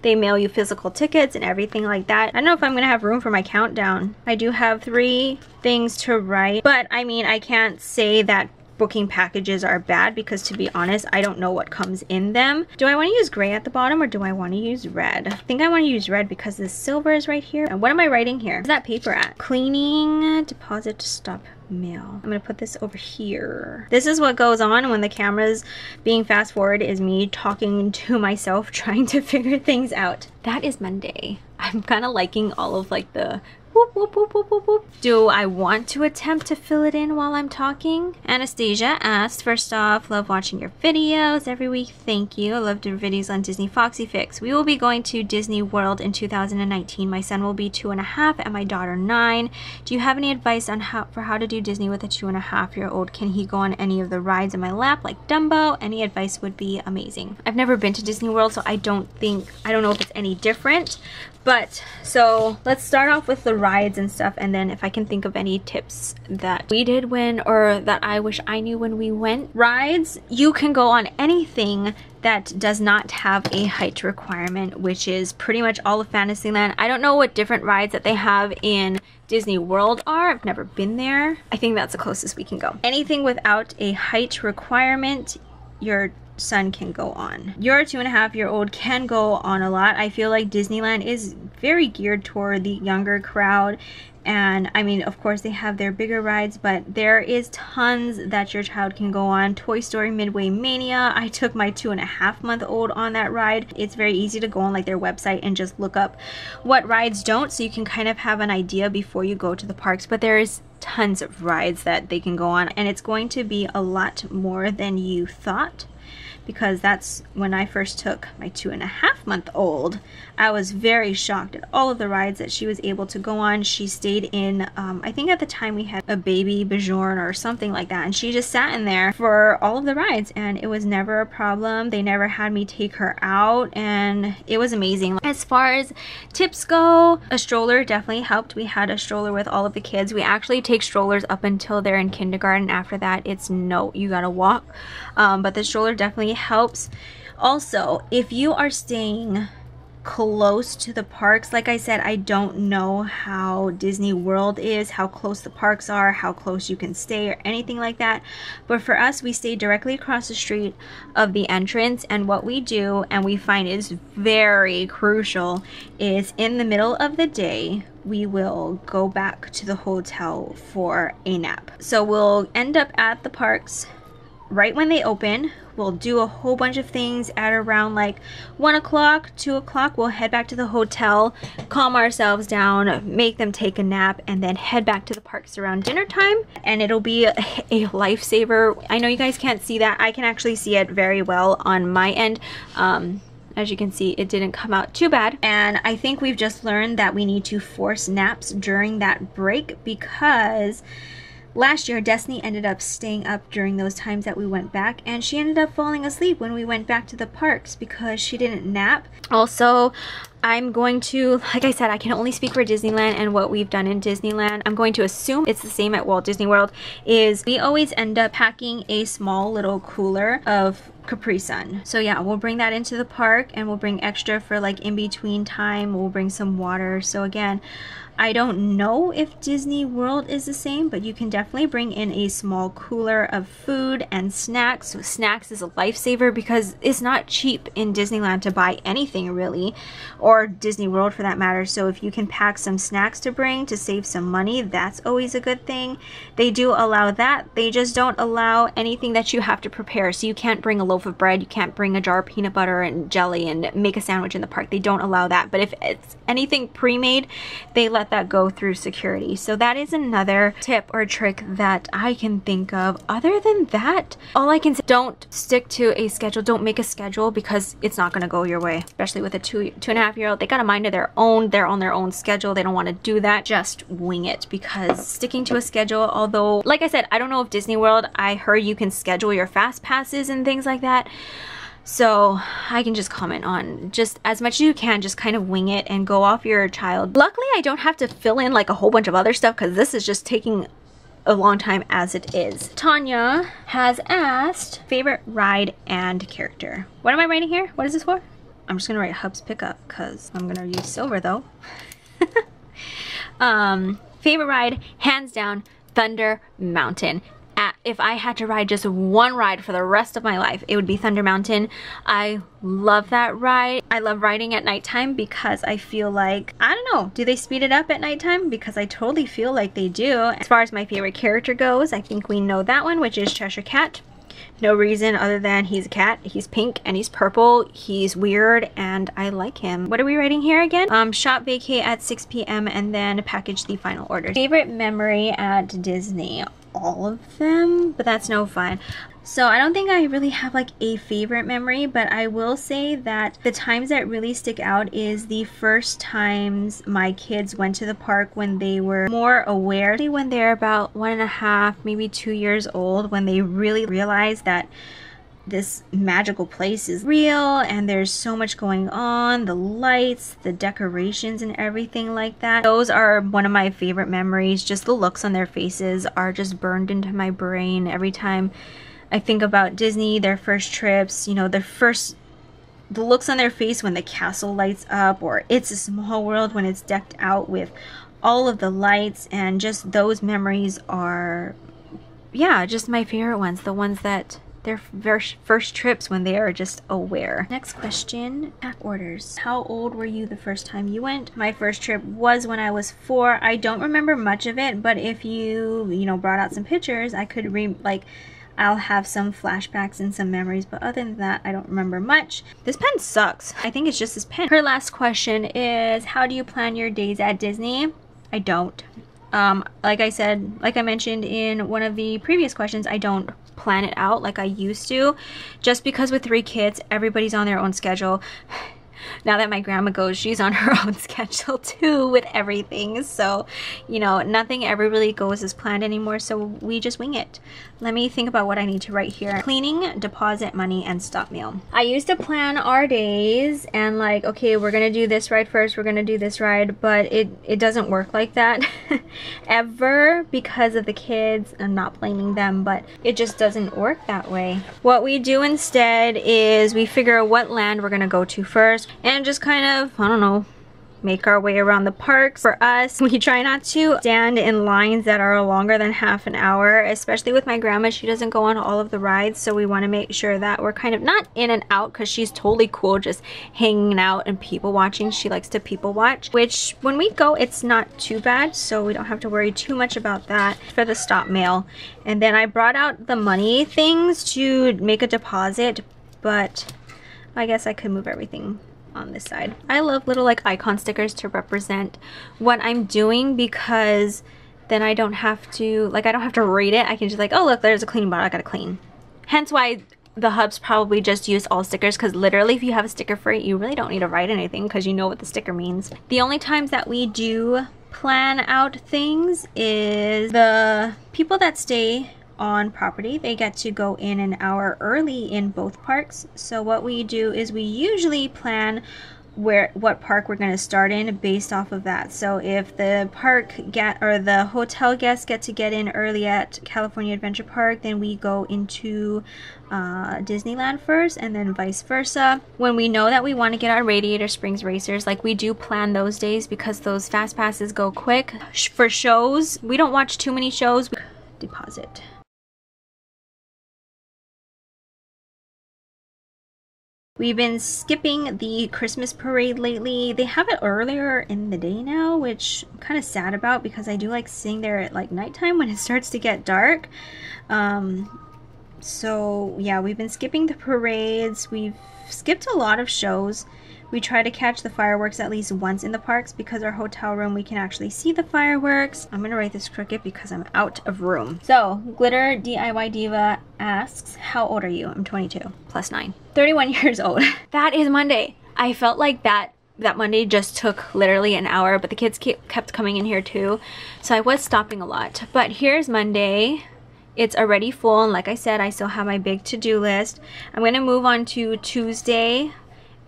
They mail you physical tickets and everything like that. I don't know if I'm gonna have room for my countdown. I do have 3 things to write, but I mean, I can't say that booking packages are bad because, to be honest, I don't know what comes in them. Do I want to use gray at the bottom or do I want to use red? I think I want to use red because the silver is right here. And what am I writing here? Where's that paper at? Cleaning, deposit, stop mail. I'm gonna put this over here. This is what goes on when the camera's being fast forward, is me talking to myself, trying to figure things out. That is Monday. I'm kind of liking all of like the Whoop, whoop, whoop, whoop, whoop, whoop. Do I want to attempt to fill it in while I'm talking? Anastasia asked, first off, love watching your videos every week. Thank you. I love doing videos on Disney Foxy Fix. We will be going to Disney World in 2019. My son will be 2.5 and my daughter 9. Do you have any advice on how to do Disney with a 2.5-year-old? Can he go on any of the rides in my lap like Dumbo? Any advice would be amazing. I've never been to Disney World, so I don't know if it's any different. But so let's start off with the rides and stuff, and then if I can think of any tips that we did when, or that I wish I knew when we went. Rides, you can go on anything that does not have a height requirement, which is pretty much all of Fantasyland. I don't know what different rides that they have in Disney World are. I've never been there. I think that's the closest we can go. Anything without a height requirement, your son can go on. Your 2.5-year-old can go on a lot. I feel like Disneyland is very geared toward the younger crowd, and I mean, of course they have their bigger rides, but there is tons that your child can go on. Toy Story Midway Mania, I took my 2.5-month-old on that ride. It's very easy to go on like their website and just look up what rides don't, so you can kind of have an idea before you go to the parks. But there is tons of rides that they can go on, and it's going to be a lot more than you thought, because that's when I first took my 2.5-month-old. I was very shocked at all of the rides that she was able to go on. She stayed in, I think at the time we had a baby Bajorn or something like that, and she just sat in there for all of the rides, and it was never a problem. They never had me take her out, and it was amazing. As far as tips go, a stroller definitely helped. We had a stroller with all of the kids. We actually take strollers up until they're in kindergarten. After that, it's no, you gotta walk. But the stroller definitely helps. Also, if you are staying close to the parks, like I said, I don't know how Disney World is, how close the parks are, how close you can stay or anything like that, but for us, we stay directly across the street of the entrance, and what we do, and we find is very crucial, is in the middle of the day we will go back to the hotel for a nap. So we'll end up at the parks right when they open. We'll do a whole bunch of things at around like 1 o'clock, 2 o'clock. We'll head back to the hotel, calm ourselves down, make them take a nap, and then head back to the parks around dinner time. And it'll be a lifesaver. I know you guys can't see that. I can actually see it very well on my end. As you can see, it didn't come out too bad. And I think we've just learned that we need to force naps during that break, because last year, Destiny ended up staying up during those times that we went back, and she ended up falling asleep when we went back to the parks because she didn't nap. Also, I'm going to, like I said, I can only speak for Disneyland and what we've done in Disneyland. I'm going to assume it's the same at Walt Disney World, is we always end up packing a small little cooler of Capri Sun. So yeah, we'll bring that into the park, and we'll bring extra for like in between time. We'll bring some water. So again, I don't know if Disney World is the same, but you can definitely bring in a small cooler of food and snacks. So snacks is a lifesaver because it's not cheap in Disneyland to buy anything really, or Disney World for that matter. So if you can pack some snacks to bring to save some money, that's always a good thing. They do allow that. They just don't allow anything that you have to prepare. So you can't bring a loaf of bread, you can't bring a jar of peanut butter and jelly and make a sandwich in the park. They don't allow that. But if it's anything pre-made, they let that go through security. So that is another tip or trick that I can think of. Other than that, all I can say, don't stick to a schedule. Don't make a schedule, because it's not going to go your way, especially with a 2.5-year-old. They got a mind of their own. They're on their own schedule. They don't want to do that. Just wing it, because sticking to a schedule, although like I said, I don't know if Disney World, I heard you can schedule your fast passes and things like that. So I can just comment on just as much as you can, just kind of wing it and go off your child. Luckily, I don't have to fill in like a whole bunch of other stuff, because this is just taking a long time as it is. Tanya has asked favorite ride and character. What am I writing here? What is this for? I'm just gonna write Hub's Pickup, because I'm gonna use silver though. Favorite ride, hands down, Thunder Mountain. If I had to ride just one ride for the rest of my life, it would be Thunder Mountain. I love that ride. I love riding at nighttime because I feel like, I don't know, do they speed it up at nighttime? Because I totally feel like they do. As far as my favorite character goes, I think we know that one, which is Cheshire Cat. No reason other than he's a cat, he's pink, and he's purple. He's weird, and I like him. What are we writing here again? Shop vacate at 6 p.m. and then package the final orders. Favorite memory at Disney? All of them, but that's no fun. So I don't think I really have like a favorite memory, but I will say that the times that really stick out is the first times my kids went to the park when they were more aware, when they're about 1.5, maybe 2 years old, when they really realized that this magical place is real and there's so much going on, the lights, the decorations, and everything like that. Those are one of my favorite memories. Just the looks on their faces are just burned into my brain every time I think about Disney, their first trips, you know, the looks on their face when the castle lights up, or It's a Small World when it's decked out with all of the lights, and just those memories are, yeah, just my favorite ones. The ones that their first trips when they are just aware. Next question, pack orders. How old were you the first time you went? My first trip was when I was 4. I don't remember much of it, but if you know, brought out some pictures, I could I'll have some flashbacks and some memories, but other than that, I don't remember much. This pen sucks. I think it's just this pen. Her last question is, how do you plan your days at Disney? I don't. Like I mentioned in one of the previous questions, I don't plan it out like I used to, just because with 3 kids, everybody's on their own schedule. Now that my grandma goes, she's on her own schedule too with everything. So, you know, nothing ever really goes as planned anymore. So we just wing it. Let me think about what I need to write here. Cleaning, deposit money, and stop meal. I used to plan our days and like, okay, we're gonna do this ride first, we're gonna do this ride, but it doesn't work like that ever because of the kids. I'm not blaming them, but it just doesn't work that way. What we do instead is we figure out what land we're gonna go to first and just kind of, I don't know, make our way around the parks. For us, we try not to stand in lines that are longer than half an hour, especially with my grandma. She doesn't go on all of the rides, so we want to make sure that we're kind of not in and out, because she's totally cool just hanging out and people watching. She likes to people watch, which when we go, it's not too bad, so we don't have to worry too much about that. For the stop mail, and then I brought out the money things to make a deposit, but I guess I could move everything on this side. I love little like icon stickers to represent what I'm doing, because then I don't have to read it. I can just like, oh look, there's a cleaning bottle, I gotta clean. Hence why the hubs probably just use all stickers, because literally if you have a sticker for it, you really don't need to write anything because you know what the sticker means. The only times that we do plan out things is the people that stay on property. They get to go in an hour early in both parks. So what we do is we usually plan what park we're going to start in based off of that. So if the the hotel guests get to get in early at California Adventure Park, then we go into Disneyland first, and then vice versa. When we know that we want to get our Radiator Springs Racers, like we do plan those days because those fast passes go quick. For shows, we don't watch too many shows. Deposit. We've been skipping the Christmas parade lately. They have it earlier in the day now, which I'm kind of sad about, because I do like sitting there at like nighttime when it starts to get dark. So yeah, we've been skipping the parades. We've skipped a lot of shows. We try to catch the fireworks at least once in the parks, because our hotel room, we can actually see the fireworks. I'm gonna write this crooked because I'm out of room. So, Glitter DIY Diva asks, how old are you? I'm 22, plus 9. 31 years old. That is Monday. I felt like that Monday just took literally an hour, but the kids kept coming in here too. So I was stopping a lot. But here's Monday. It's already full, and like I said, I still have my big to-do list. I'm gonna move on to Tuesday.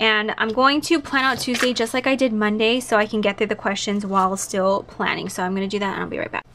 And I'm going to plan out Tuesday just like I did Monday, so I can get through the questions while still planning. So I'm going to do that and I'll be right back.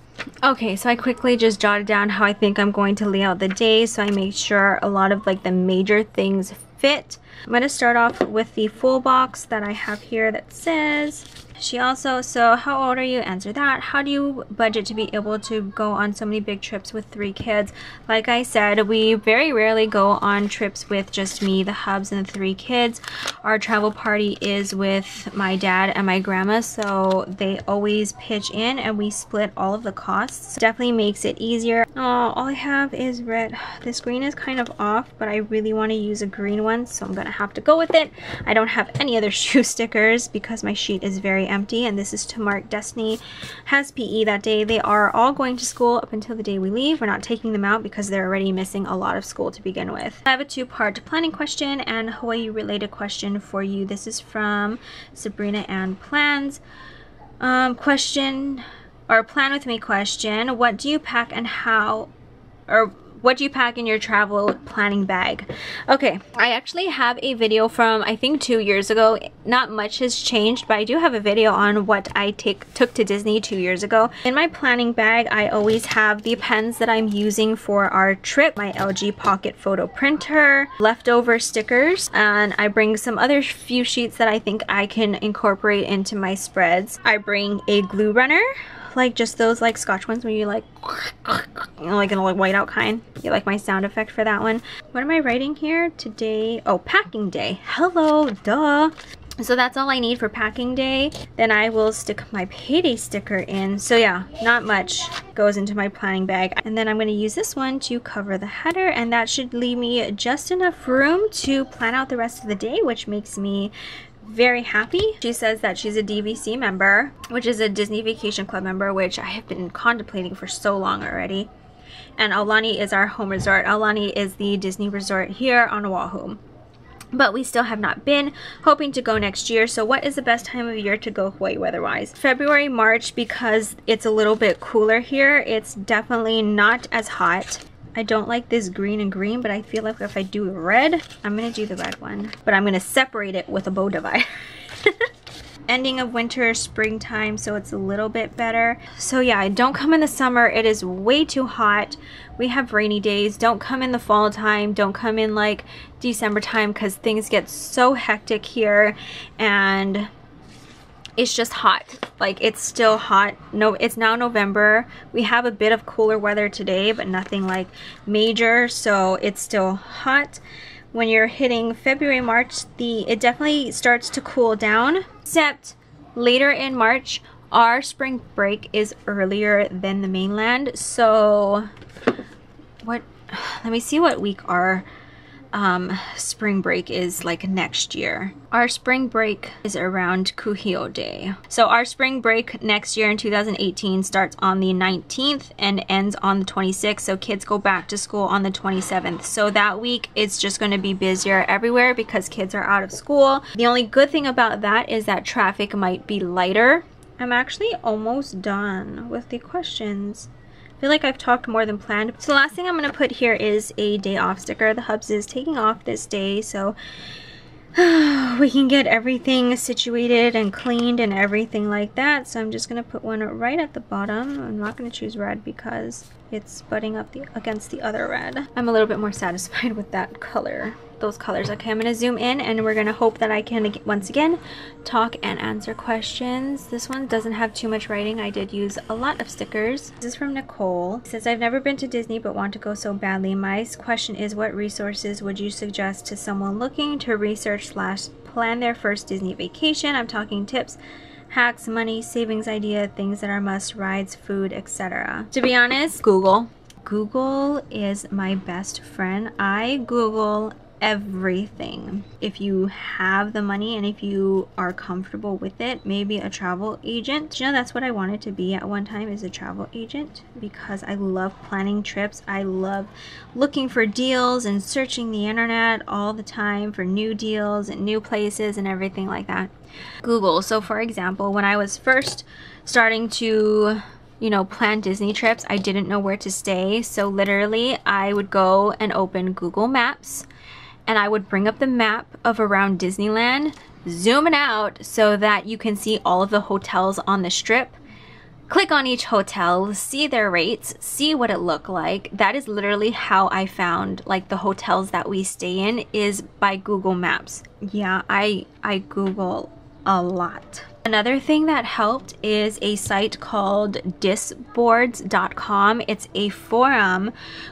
Okay, so I quickly just jotted down how I think I'm going to lay out the day, so I made sure a lot of like the major things fit. I'm going to start off with the full box that I have here that says, she also, so how old are you? Answer that. How do you budget to be able to go on so many big trips with 3 kids? Like I said, we very rarely go on trips with just me, the hubs, and the 3 kids. Our travel party is with my dad and my grandma, so they always pitch in and we split all of the costs. maps. Definitely makes it easier. Oh, all I have is red. This green is kind of off, but I really want to use a green one, so I'm gonna have to go with it. I don't have any other shoe stickers because my sheet is very empty, and this is to mark Destiny has PE that day. They are all going to school up until the day we leave. We're not taking them out because they're already missing a lot of school to begin with. I have a two-part planning question and Hawaii related question for you. This is from Sabrina and Plans. Question, or plan with me question, what do you pack and how, or what do you pack in your travel planning bag? Okay, I actually have a video from I think 2 years ago. Not much has changed, but I do have a video on what I took to Disney 2 years ago. In my planning bag, I always have the pens that I'm using for our trip, my LG Pocket Photo Printer, leftover stickers, and I bring some other few sheets that I think I can incorporate into my spreads. I bring a glue runner, like just those like Scotch ones where you like, you know, like in a like white out kind. You like my sound effect for that one. What am I writing here today? Oh, packing day. Hello, duh. So that's all I need for packing day. Then I will stick my payday sticker in. So yeah, not much goes into my planning bag. And then I'm going to use this one to cover the header, and that should leave me just enough room to plan out the rest of the day, which makes me very happy. She says that she's a DVC member, which is a Disney Vacation Club member, which I have been contemplating for so long already. And Aulani is our home resort. Aulani is the Disney resort here on Oahu, but we still have not been. Hoping to go next year. So what is the best time of year to go Hawaii weather-wise? February, March, because it's a little bit cooler here. It's definitely not as hot. I don't like this green and green, but I feel like if I do red, I'm gonna do the red one, but I'm gonna separate it with a bow divider. Ending of winter, springtime, so it's a little bit better. So yeah, don't come in the summer. It is way too hot. We have rainy days. Don't come in the fall time. Don't come in like December time, because things get so hectic here and it's just hot. Like, it's still hot. No, it's now November. We have a bit of cooler weather today, but nothing like major, so it's still hot. When you're hitting February, March, it definitely starts to cool down, except later in March, our spring break is earlier than the mainland. So let me see what week our spring break is like next year. Our spring break is around Kuhio Day. So our spring break next year in 2018 starts on the 19th and ends on the 26th. So kids go back to school on the 27th. So that week it's just going to be busier everywhere because kids are out of school. The only good thing about that is that traffic might be lighter. I'm actually almost done with the questions. I feel like I've talked more than planned. So the last thing I'm going to put here is a day off sticker. The Hubs is taking off this day, so we can get everything situated and cleaned and everything like that. So I'm just going to put one right at the bottom. I'm not going to choose red because it's butting up against the other red. I'm a little bit more satisfied with that color. Those colors. Okay, I'm going to zoom in and we're going to hope that I can once again talk and answer questions. This one doesn't have too much writing. I did use a lot of stickers. This is from Nicole. It says, I've never been to Disney but want to go so badly. My question is, what resources would you suggest to someone looking to research/plan their first Disney vacation? I'm talking tips, hacks, money, savings idea, things that are must, rides, food, etc. To be honest, Google. Google is my best friend. I Google everything. If you have the money and if you are comfortable with it, maybe a travel agent. You know, that's what I wanted to be at one time, is a travel agent, because I love planning trips. I love looking for deals and searching the internet all the time for new deals and new places and everything like that. Google. So for example, when I was first starting to plan Disney trips, I didn't know where to stay. So literally I would go and open Google Maps and I would bring up the map of around Disneyland, zoom it out so that you can see all of the hotels on the strip. Click on each hotel, see their rates, see what it looked like. That is literally how I found like the hotels that we stay in, is by Google Maps. Yeah, I Google a lot. Another thing that helped is a site called disboards.com. It's a forum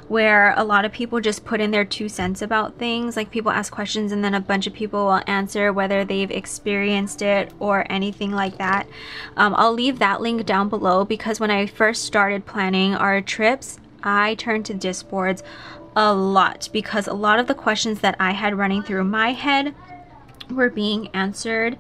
where a lot of people just put in their 2 cents about things. Like, people ask questions and then a bunch of people will answer whether they've experienced it or anything like that. I'll leave that link down below, because when I first started planning our trips, I turned to Disboards a lot because a lot of the questions that I had running through my head were being answered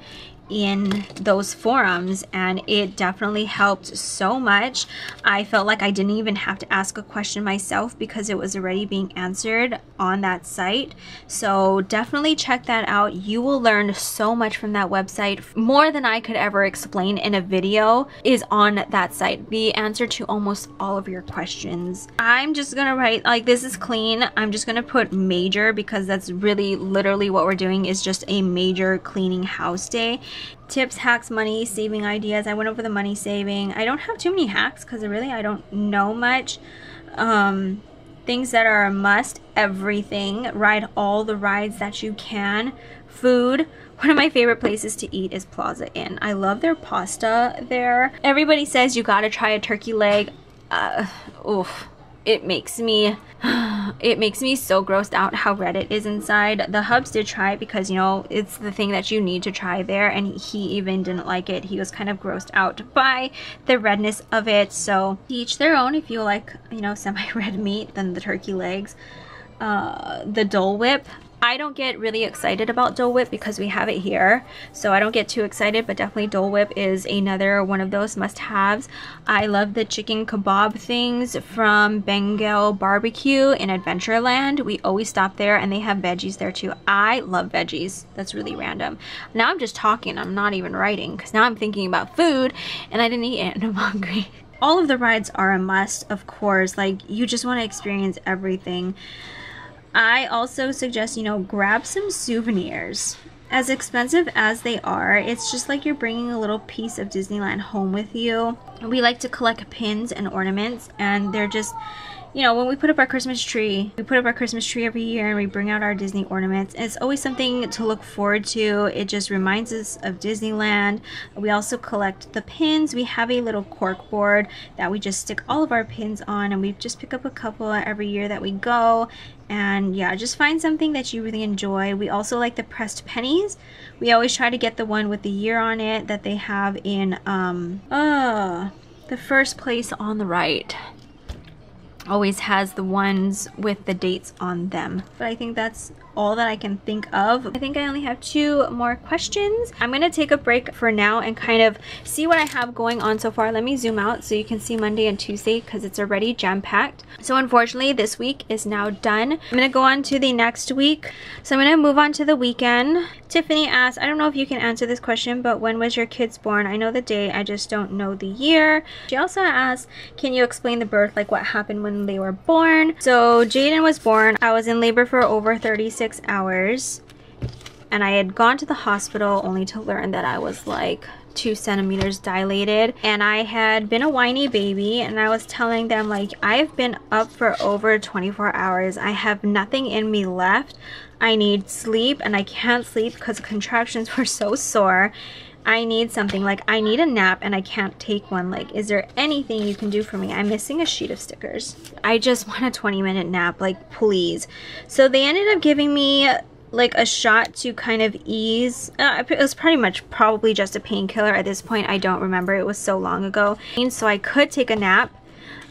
in those forums, and it definitely helped so much. I felt like I didn't even have to ask a question myself because it was already being answered on that site. So definitely check that out. You will learn so much from that website. More than I could ever explain in a video is on that site. The answer to almost all of your questions. I'm just gonna write, like, this is clean. I'm just gonna put major because that's really literally what we're doing, is just a major cleaning house day. Tips, hacks, money saving ideas. I went over the money saving. I don't have too many hacks because I don't know much. Things that are a must: everything. Ride all the rides that you can. Food. One of my favorite places to eat is Plaza Inn. I love their pasta there. Everybody says you gotta try a turkey leg. Oof. It makes me so grossed out how red it is inside. The Hubs did try it because, you know, it's the thing that you need to try there, and he even didn't like it. He was kind of grossed out by the redness of it. So each their own. If you like, you know, semi-red meat, then the turkey legs. The Dole Whip. I don't get really excited about Dole Whip because we have it here, so I don't get too excited, but definitely Dole Whip is another one of those must-haves. I love the chicken kebab things from Bengal Barbecue in Adventureland. We always stop there, and they have veggies there too. I love veggies. That's really random. Now I'm just talking, I'm not even writing, because now I'm thinking about food and I didn't eat it and I'm hungry. All of the rides are a must, of course. Like, you just want to experience everything. I also suggest, you know, grab some souvenirs. As expensive as they are, it's just like you're bringing a little piece of Disneyland home with you. We like to collect pins and ornaments, and they're just, you know, when we put up our Christmas tree, we put up our Christmas tree every year and we bring out our Disney ornaments. It's always something to look forward to. It just reminds us of Disneyland. We also collect the pins. We have a little cork board that we just stick all of our pins on, and we just pick up a couple every year that we go. And yeah, just find something that you really enjoy. We also like the pressed pennies. We always try to get the one with the year on it that they have in the first place on the right. Always has the ones with the dates on them. But I think that's all that I can think of. I think I only have 2 more questions. I'm gonna take a break for now and kind of see what I have going on so far. Let me zoom out so you can see Monday and Tuesday because it's already jam-packed. So unfortunately, this week is now done. I'm gonna go on to the next week. So I'm gonna move on to the weekend. Tiffany asked, I don't know if you can answer this question, but when was your kids born? I know the day, I just don't know the year. She also asked, can you explain the birth, like what happened when they were born? So Jaden was born. I was in labor for over 36 hours, and I had gone to the hospital only to learn that I was like 2 centimeters dilated, and I had been a whiny baby, and I was telling them, like, I've been up for over 24 hours. I have nothing in me left. I need sleep, and I can't sleep because the contractions were so sore. I need something, like I need a nap and I can't take one. Like, is there anything you can do for me? I'm missing a sheet of stickers. I just want a 20-minute nap, like, please. So they ended up giving me like a shot to kind of ease. It was pretty much probably just a painkiller at this point. I don't remember, it was so long ago. So I could take a nap.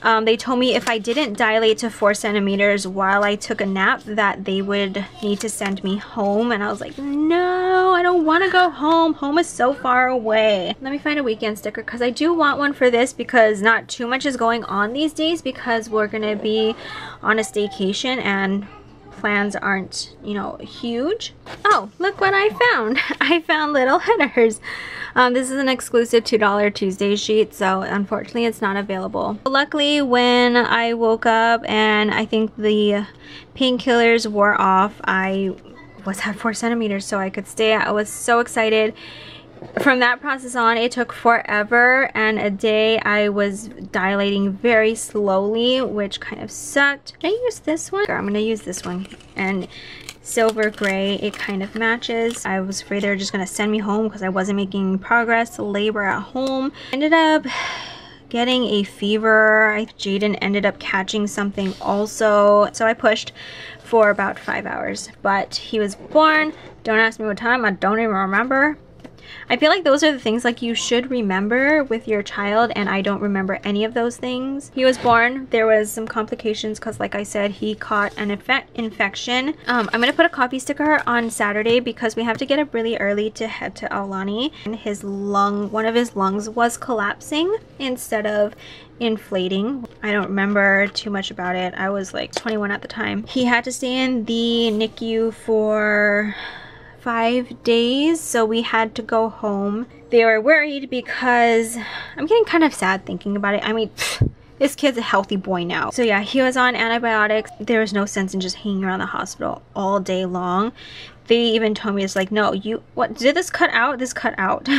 They told me if I didn't dilate to 4 centimeters while I took a nap, that they would need to send me home. And I was like, no, I don't want to go home. Home is so far away. Let me find a weekend sticker because I do want one for this, because not too much is going on these days because we're going to be on a staycation and plans aren't, you know, huge. Oh, look what I found. I found little headers. This is an exclusive $2 Tuesday sheet, so unfortunately it's not available. Luckily, when I woke up and I think the painkillers wore off, I was at 4 centimeters, so I could stay. I was so excited. From that process on, it took forever, and a day I was dilating very slowly, which kind of sucked. Can I use this one? I'm gonna use this one. And silver gray. It kind of matches. I was afraid they were just gonna send me home because I wasn't making progress to labor at home. Ended up getting a fever. Jaden ended up catching something also. So I pushed for about 5 hours, but he was born. Don't ask me what time, I don't even remember. I feel like those are the things like you should remember with your child, and I don't remember any of those things. He was born. There was some complications because, like I said, he caught an infection. I'm gonna put a coffee sticker on Saturday because we have to get up really early to head to Aulani. And one of his lungs was collapsing instead of inflating. I don't remember too much about it. I was like 21 at the time. He had to stay in the NICU for 5 days, so we had to go home. They were worried because I'm getting kind of sad thinking about it. I mean, this kid's a healthy boy now. So yeah, he was on antibiotics. There was no sense in just hanging around the hospital all day long. They even told me, it's like, no, what, did this cut out? This cut out.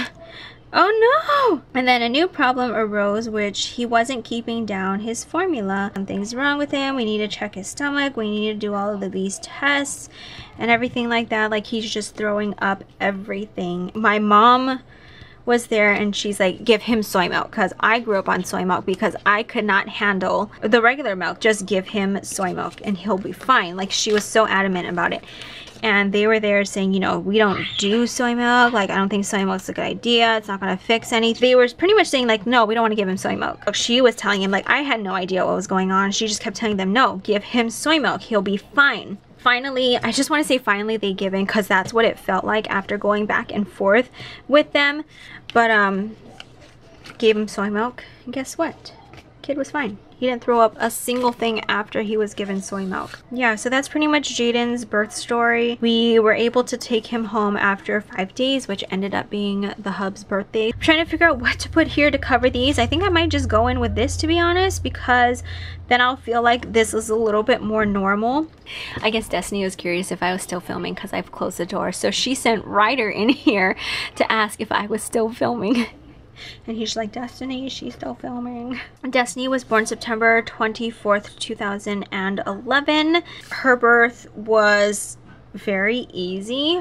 Oh no! And then a new problem arose, which he wasn't keeping down his formula. Something's wrong with him. We need to check his stomach. We need to do all of these tests and everything like that. Like, he's just throwing up everything. My mom was there and she's like, give him soy milk, because I grew up on soy milk because I could not handle the regular milk. Just give him soy milk and he'll be fine. Like, she was so adamant about it. And they were there saying, you know, we don't do soy milk. Like, I don't think soy milk's a good idea. It's not going to fix anything. They were pretty much saying, like, no, we don't want to give him soy milk. She was telling him, like, I had no idea what was going on. She just kept telling them, no, give him soy milk. He'll be fine. Finally, I just want to say finally they give in, because that's what it felt like after going back and forth with them. But, gave him soy milk. And guess what? Kid was fine. He didn't throw up a single thing after he was given soy milk. Yeah, so that's pretty much Jaden's birth story. We were able to take him home after 5 days, which ended up being the hub's birthday. I'm trying to figure out what to put here to cover these. I think I might just go in with this, to be honest, because then I'll feel like this is a little bit more normal. I guess Destiny was curious if I was still filming because I've closed the door. So she sent Ryder in here to ask if I was still filming. And he's like, Destiny, she's still filming. Destiny was born September 24th, 2011. Her birth was very easy.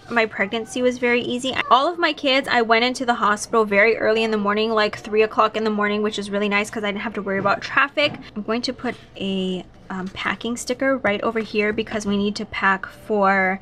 My pregnancy was very easy. All of my kids, I went into the hospital very early in the morning, like 3 o'clock in the morning, which is really nice because I didn't have to worry about traffic. I'm going to put a packing sticker right over here because we need to pack for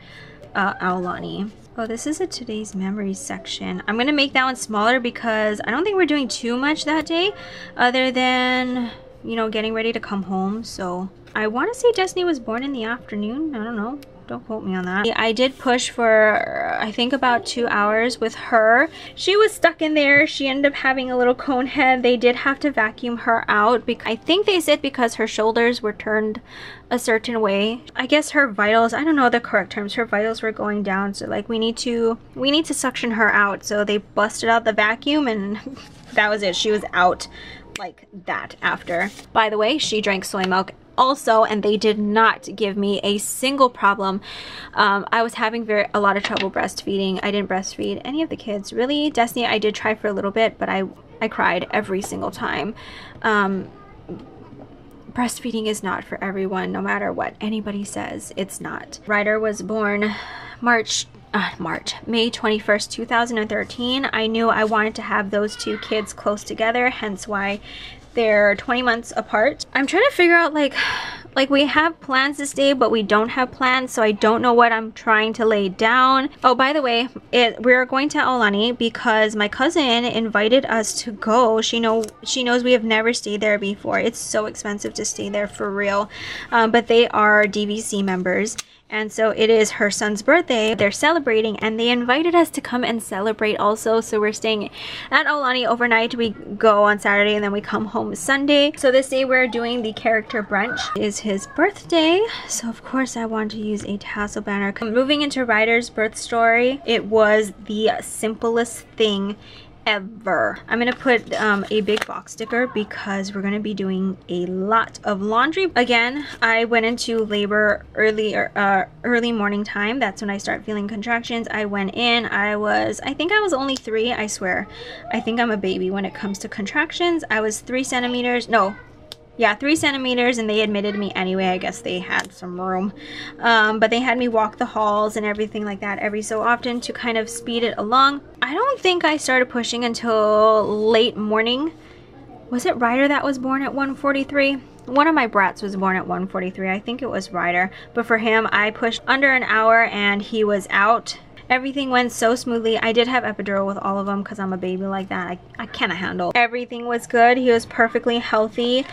Aulani. Oh, this is a today's memories section. I'm gonna make that one smaller because I don't think we're doing too much that day other than, you know, getting ready to come home. So I want to say Destiny was born in the afternoon. I don't know. Don't quote me on that. I did push for, I think, about 2 hours with her. She was stuck in there. She ended up having a little cone head. They did have to vacuum her out. I think they said because her shoulders were turned a certain way. I guess her vitals, I don't know the correct terms, her vitals were going down. So like we need to suction her out. So they busted out the vacuum and that was it. She was out like that after. By the way, she drank soy milk also, and they did not give me a single problem. I was having a lot of trouble breastfeeding. I didn't breastfeed any of the kids. Really, Destiny, I did try for a little bit, but I cried every single time. Breastfeeding is not for everyone, no matter what anybody says. It's not. Ryder was born May 21st, 2013. I knew I wanted to have those two kids close together, hence why they're 20 months apart. I'm trying to figure out like we have plans this day, but we don't have plans, so I don't know what I'm trying to lay down. Oh, by the way, we're going to Aulani because my cousin invited us to go. She knows we have never stayed there before. It's so expensive to stay there for real, but they are DVC members. And so it is her son's birthday. They're celebrating and they invited us to come and celebrate also. So we're staying at Aulani overnight. We go on Saturday and then we come home Sunday. So this day we're doing the character brunch. It is his birthday. So of course I want to use a tassel banner. Moving into Ryder's birth story, it was the simplest thing ever. I'm gonna put a big box sticker because we're gonna be doing a lot of laundry. Again, I went into labor early morning time. That's when I start feeling contractions. I went in, I think I was only 3, I swear. I think I'm a baby when it comes to contractions. I was 3 centimeters, no, Yeah, 3 centimeters, and they admitted me anyway. I guess they had some room. But they had me walk the halls and everything like that every so often to kind of speed it along. I don't think I started pushing until late morning. Was it Ryder that was born at 1:43? One of my brats was born at 1:43. I think it was Ryder. But for him, I pushed under an hour and he was out. Everything went so smoothly. I did have epidural with all of them because I'm a baby like that. I cannot handle. Everything was good. He was perfectly healthy.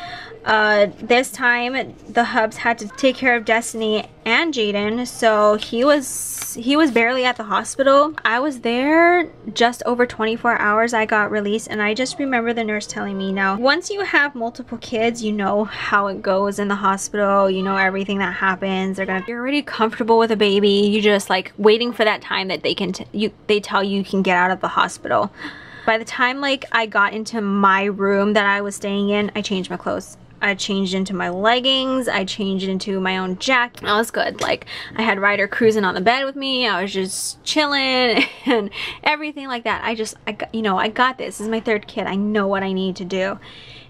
This time, the hubs had to take care of Destiny and Jaden, so he was barely at the hospital. I was there just over 24 hours. I got released, and I just remember the nurse telling me, now, once you have multiple kids, you know how it goes in the hospital. You know everything that happens. You're already comfortable with a baby. You just like waiting for that time that they tell you can get out of the hospital. By the time like I got into my room that I was staying in, I changed my clothes. I changed into my leggings. I changed into my own jacket. I was good. Like, I had Ryder cruising on the bed with me. I was just chilling and everything like that. I got this. This is my 3rd kid. I know what I need to do.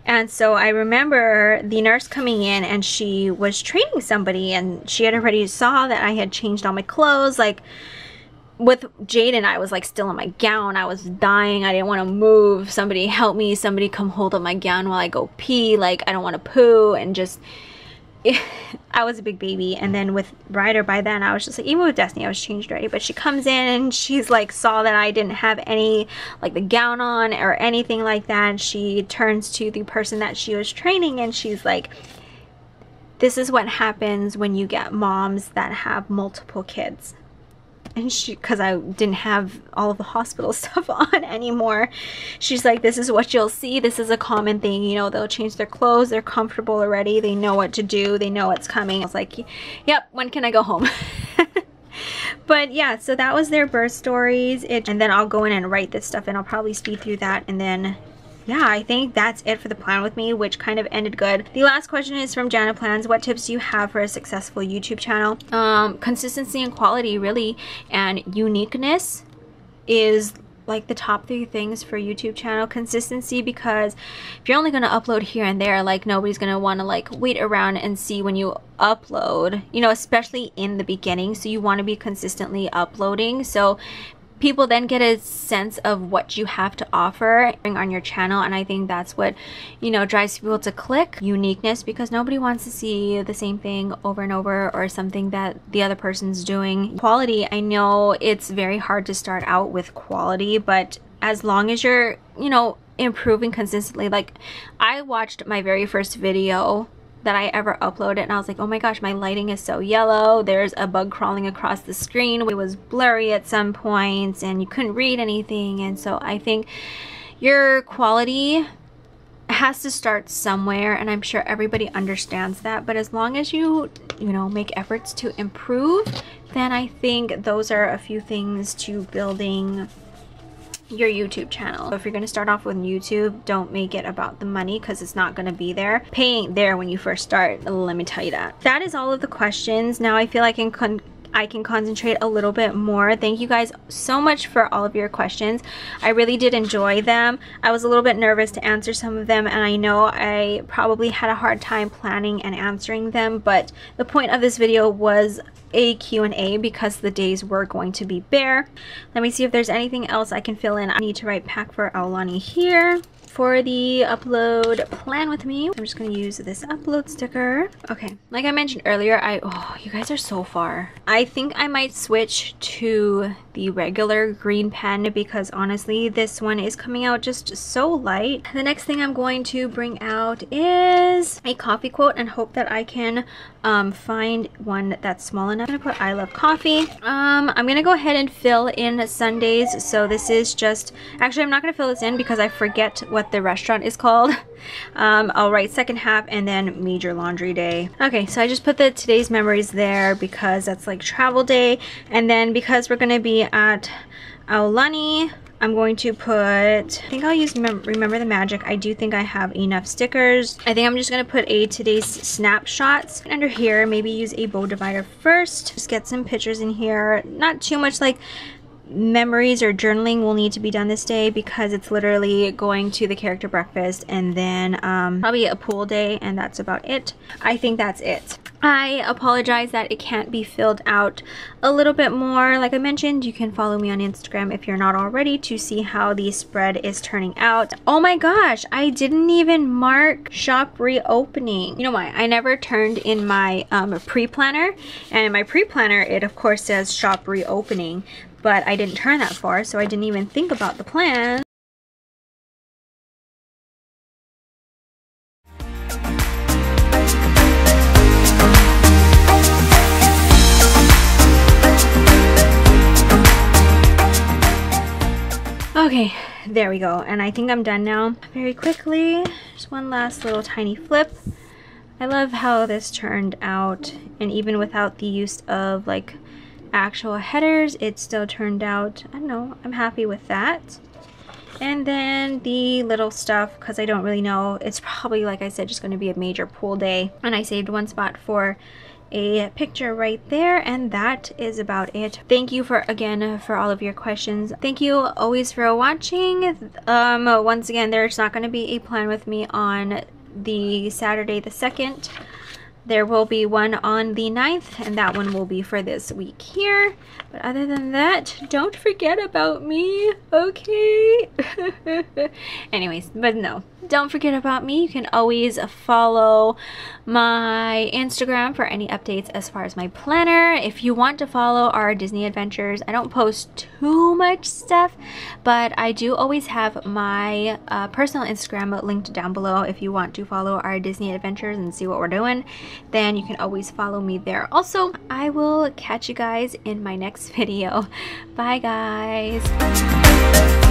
And so I remember the nurse coming in, and she was training somebody, and she had already saw that I had changed all my clothes. Like, with Jaden, I was like still in my gown. I was dying. I didn't want to move. Somebody help me. Somebody come hold up my gown while I go pee. Like, I don't want to poo. And just, I was a big baby. And then with Ryder, by then I was just like, even with Destiny, I was changed already. But she comes in and she's like, saw that I didn't have any, like the gown on or anything like that. And she turns to the person that she was training and she's like, this is what happens when you get moms that have multiple kids. And because I didn't have all of the hospital stuff on anymore, she's like, this is what you'll see. This is a common thing. You know, they'll change their clothes. They're comfortable already. They know what to do. They know what's coming. I was like, yep, when can I go home? But yeah, so that was their birth stories. And then I'll go in and write this stuff, and I'll probably speed through that. And then yeah, I think that's it for the plan with me, which kind of ended good. The last question is from Janet Plans. What tips do you have for a successful YouTube channel? Consistency and quality, really, and uniqueness is like the top 3 things for YouTube channel. Consistency, because if you're only going to upload here and there, like nobody's going to want to like wait around and see when you upload, you know, especially in the beginning. So you want to be consistently uploading. So people then get a sense of what you have to offer on your channel, and I think that's what, you know, drives people to click. Uniqueness, because nobody wants to see the same thing over and over or something that the other person's doing. Quality, I know it's very hard to start out with quality, but as long as you're, you know, improving consistently. Like, I watched my very first video that I ever uploaded, and I was like, oh my gosh, my lighting is so yellow. There's a bug crawling across the screen. It was blurry at some points and you couldn't read anything. And so I think your quality has to start somewhere, and I'm sure everybody understands that. But as long as you know, make efforts to improve, then I think those are a few things to building your YouTube channel. So if you're going to start off with YouTube, don't make it about the money, because it's not going to be there. Pay ain't there when you first start, let me tell you that. That is all of the questions. Now I feel I can concentrate a little bit more. Thank you guys so much for all of your questions. I really did enjoy them. I was a little bit nervous to answer some of them, and I know I probably had a hard time planning and answering them, but the point of this video was a Q&A because the days were going to be bare. Let me see if there's anything else I can fill in. I need to write pack for Aulani here. For the upload plan with me, I'm just going to use this upload sticker. Okay, like I mentioned earlier, oh, you guys are so far. I think I might switch to the regular green pen, because honestly, this one is coming out just so light. The next thing I'm going to bring out is a coffee quote, and hope that I can find one that's small enough. I'm gonna put I love coffee. I'm gonna go ahead and fill in Sundays. So this is just, actually I'm not gonna fill this in because I forget what the restaurant is called. I'll write second half and then major laundry day. Okay, so I just put the today's memories there because that's like travel day. And then because we're gonna be at Aulani, I'm going to put, I think I'll use Remember the Magic. I do think I have enough stickers. I think I'm just going to put a today's snapshots under here. Maybe use a bow divider first. Just get some pictures in here. Not too much like memories or journaling will need to be done this day because it's literally going to the character breakfast and then probably a pool day, and that's about it. I think that's it. I apologize that it can't be filled out a little bit more. Like I mentioned, you can follow me on Instagram if you're not already to see how the spread is turning out. Oh my gosh, I didn't even mark shop reopening. You know why? I never turned in my pre-planner, and in my pre-planner it of course says shop reopening, but I didn't turn that far, so I didn't even think about the plan. Okay, there we go, and I think I'm done now. Very quickly, just one last little tiny flip. I love how this turned out, and even without the use of like actual headers, it still turned out, I don't know, I'm happy with that. And then the little stuff, because I don't really know, it's probably, like I said, just going to be a major pool day, and I saved one spot for a picture right there, and that is about it. Thank you again for all of your questions. Thank you always for watching. Once again, there's not going to be a plan with me on the Saturday the 2nd. There will be one on the 9th, and that one will be for this week here. But other than that, don't forget about me, okay? Anyways, but no, don't forget about me. You can always follow my Instagram for any updates as far as my planner. If you want to follow our Disney adventures, I don't post too much stuff, but I do always have my personal Instagram linked down below. If you want to follow our Disney adventures and see what we're doing, then you can always follow me there. Also, I will catch you guys in my next video. Bye guys.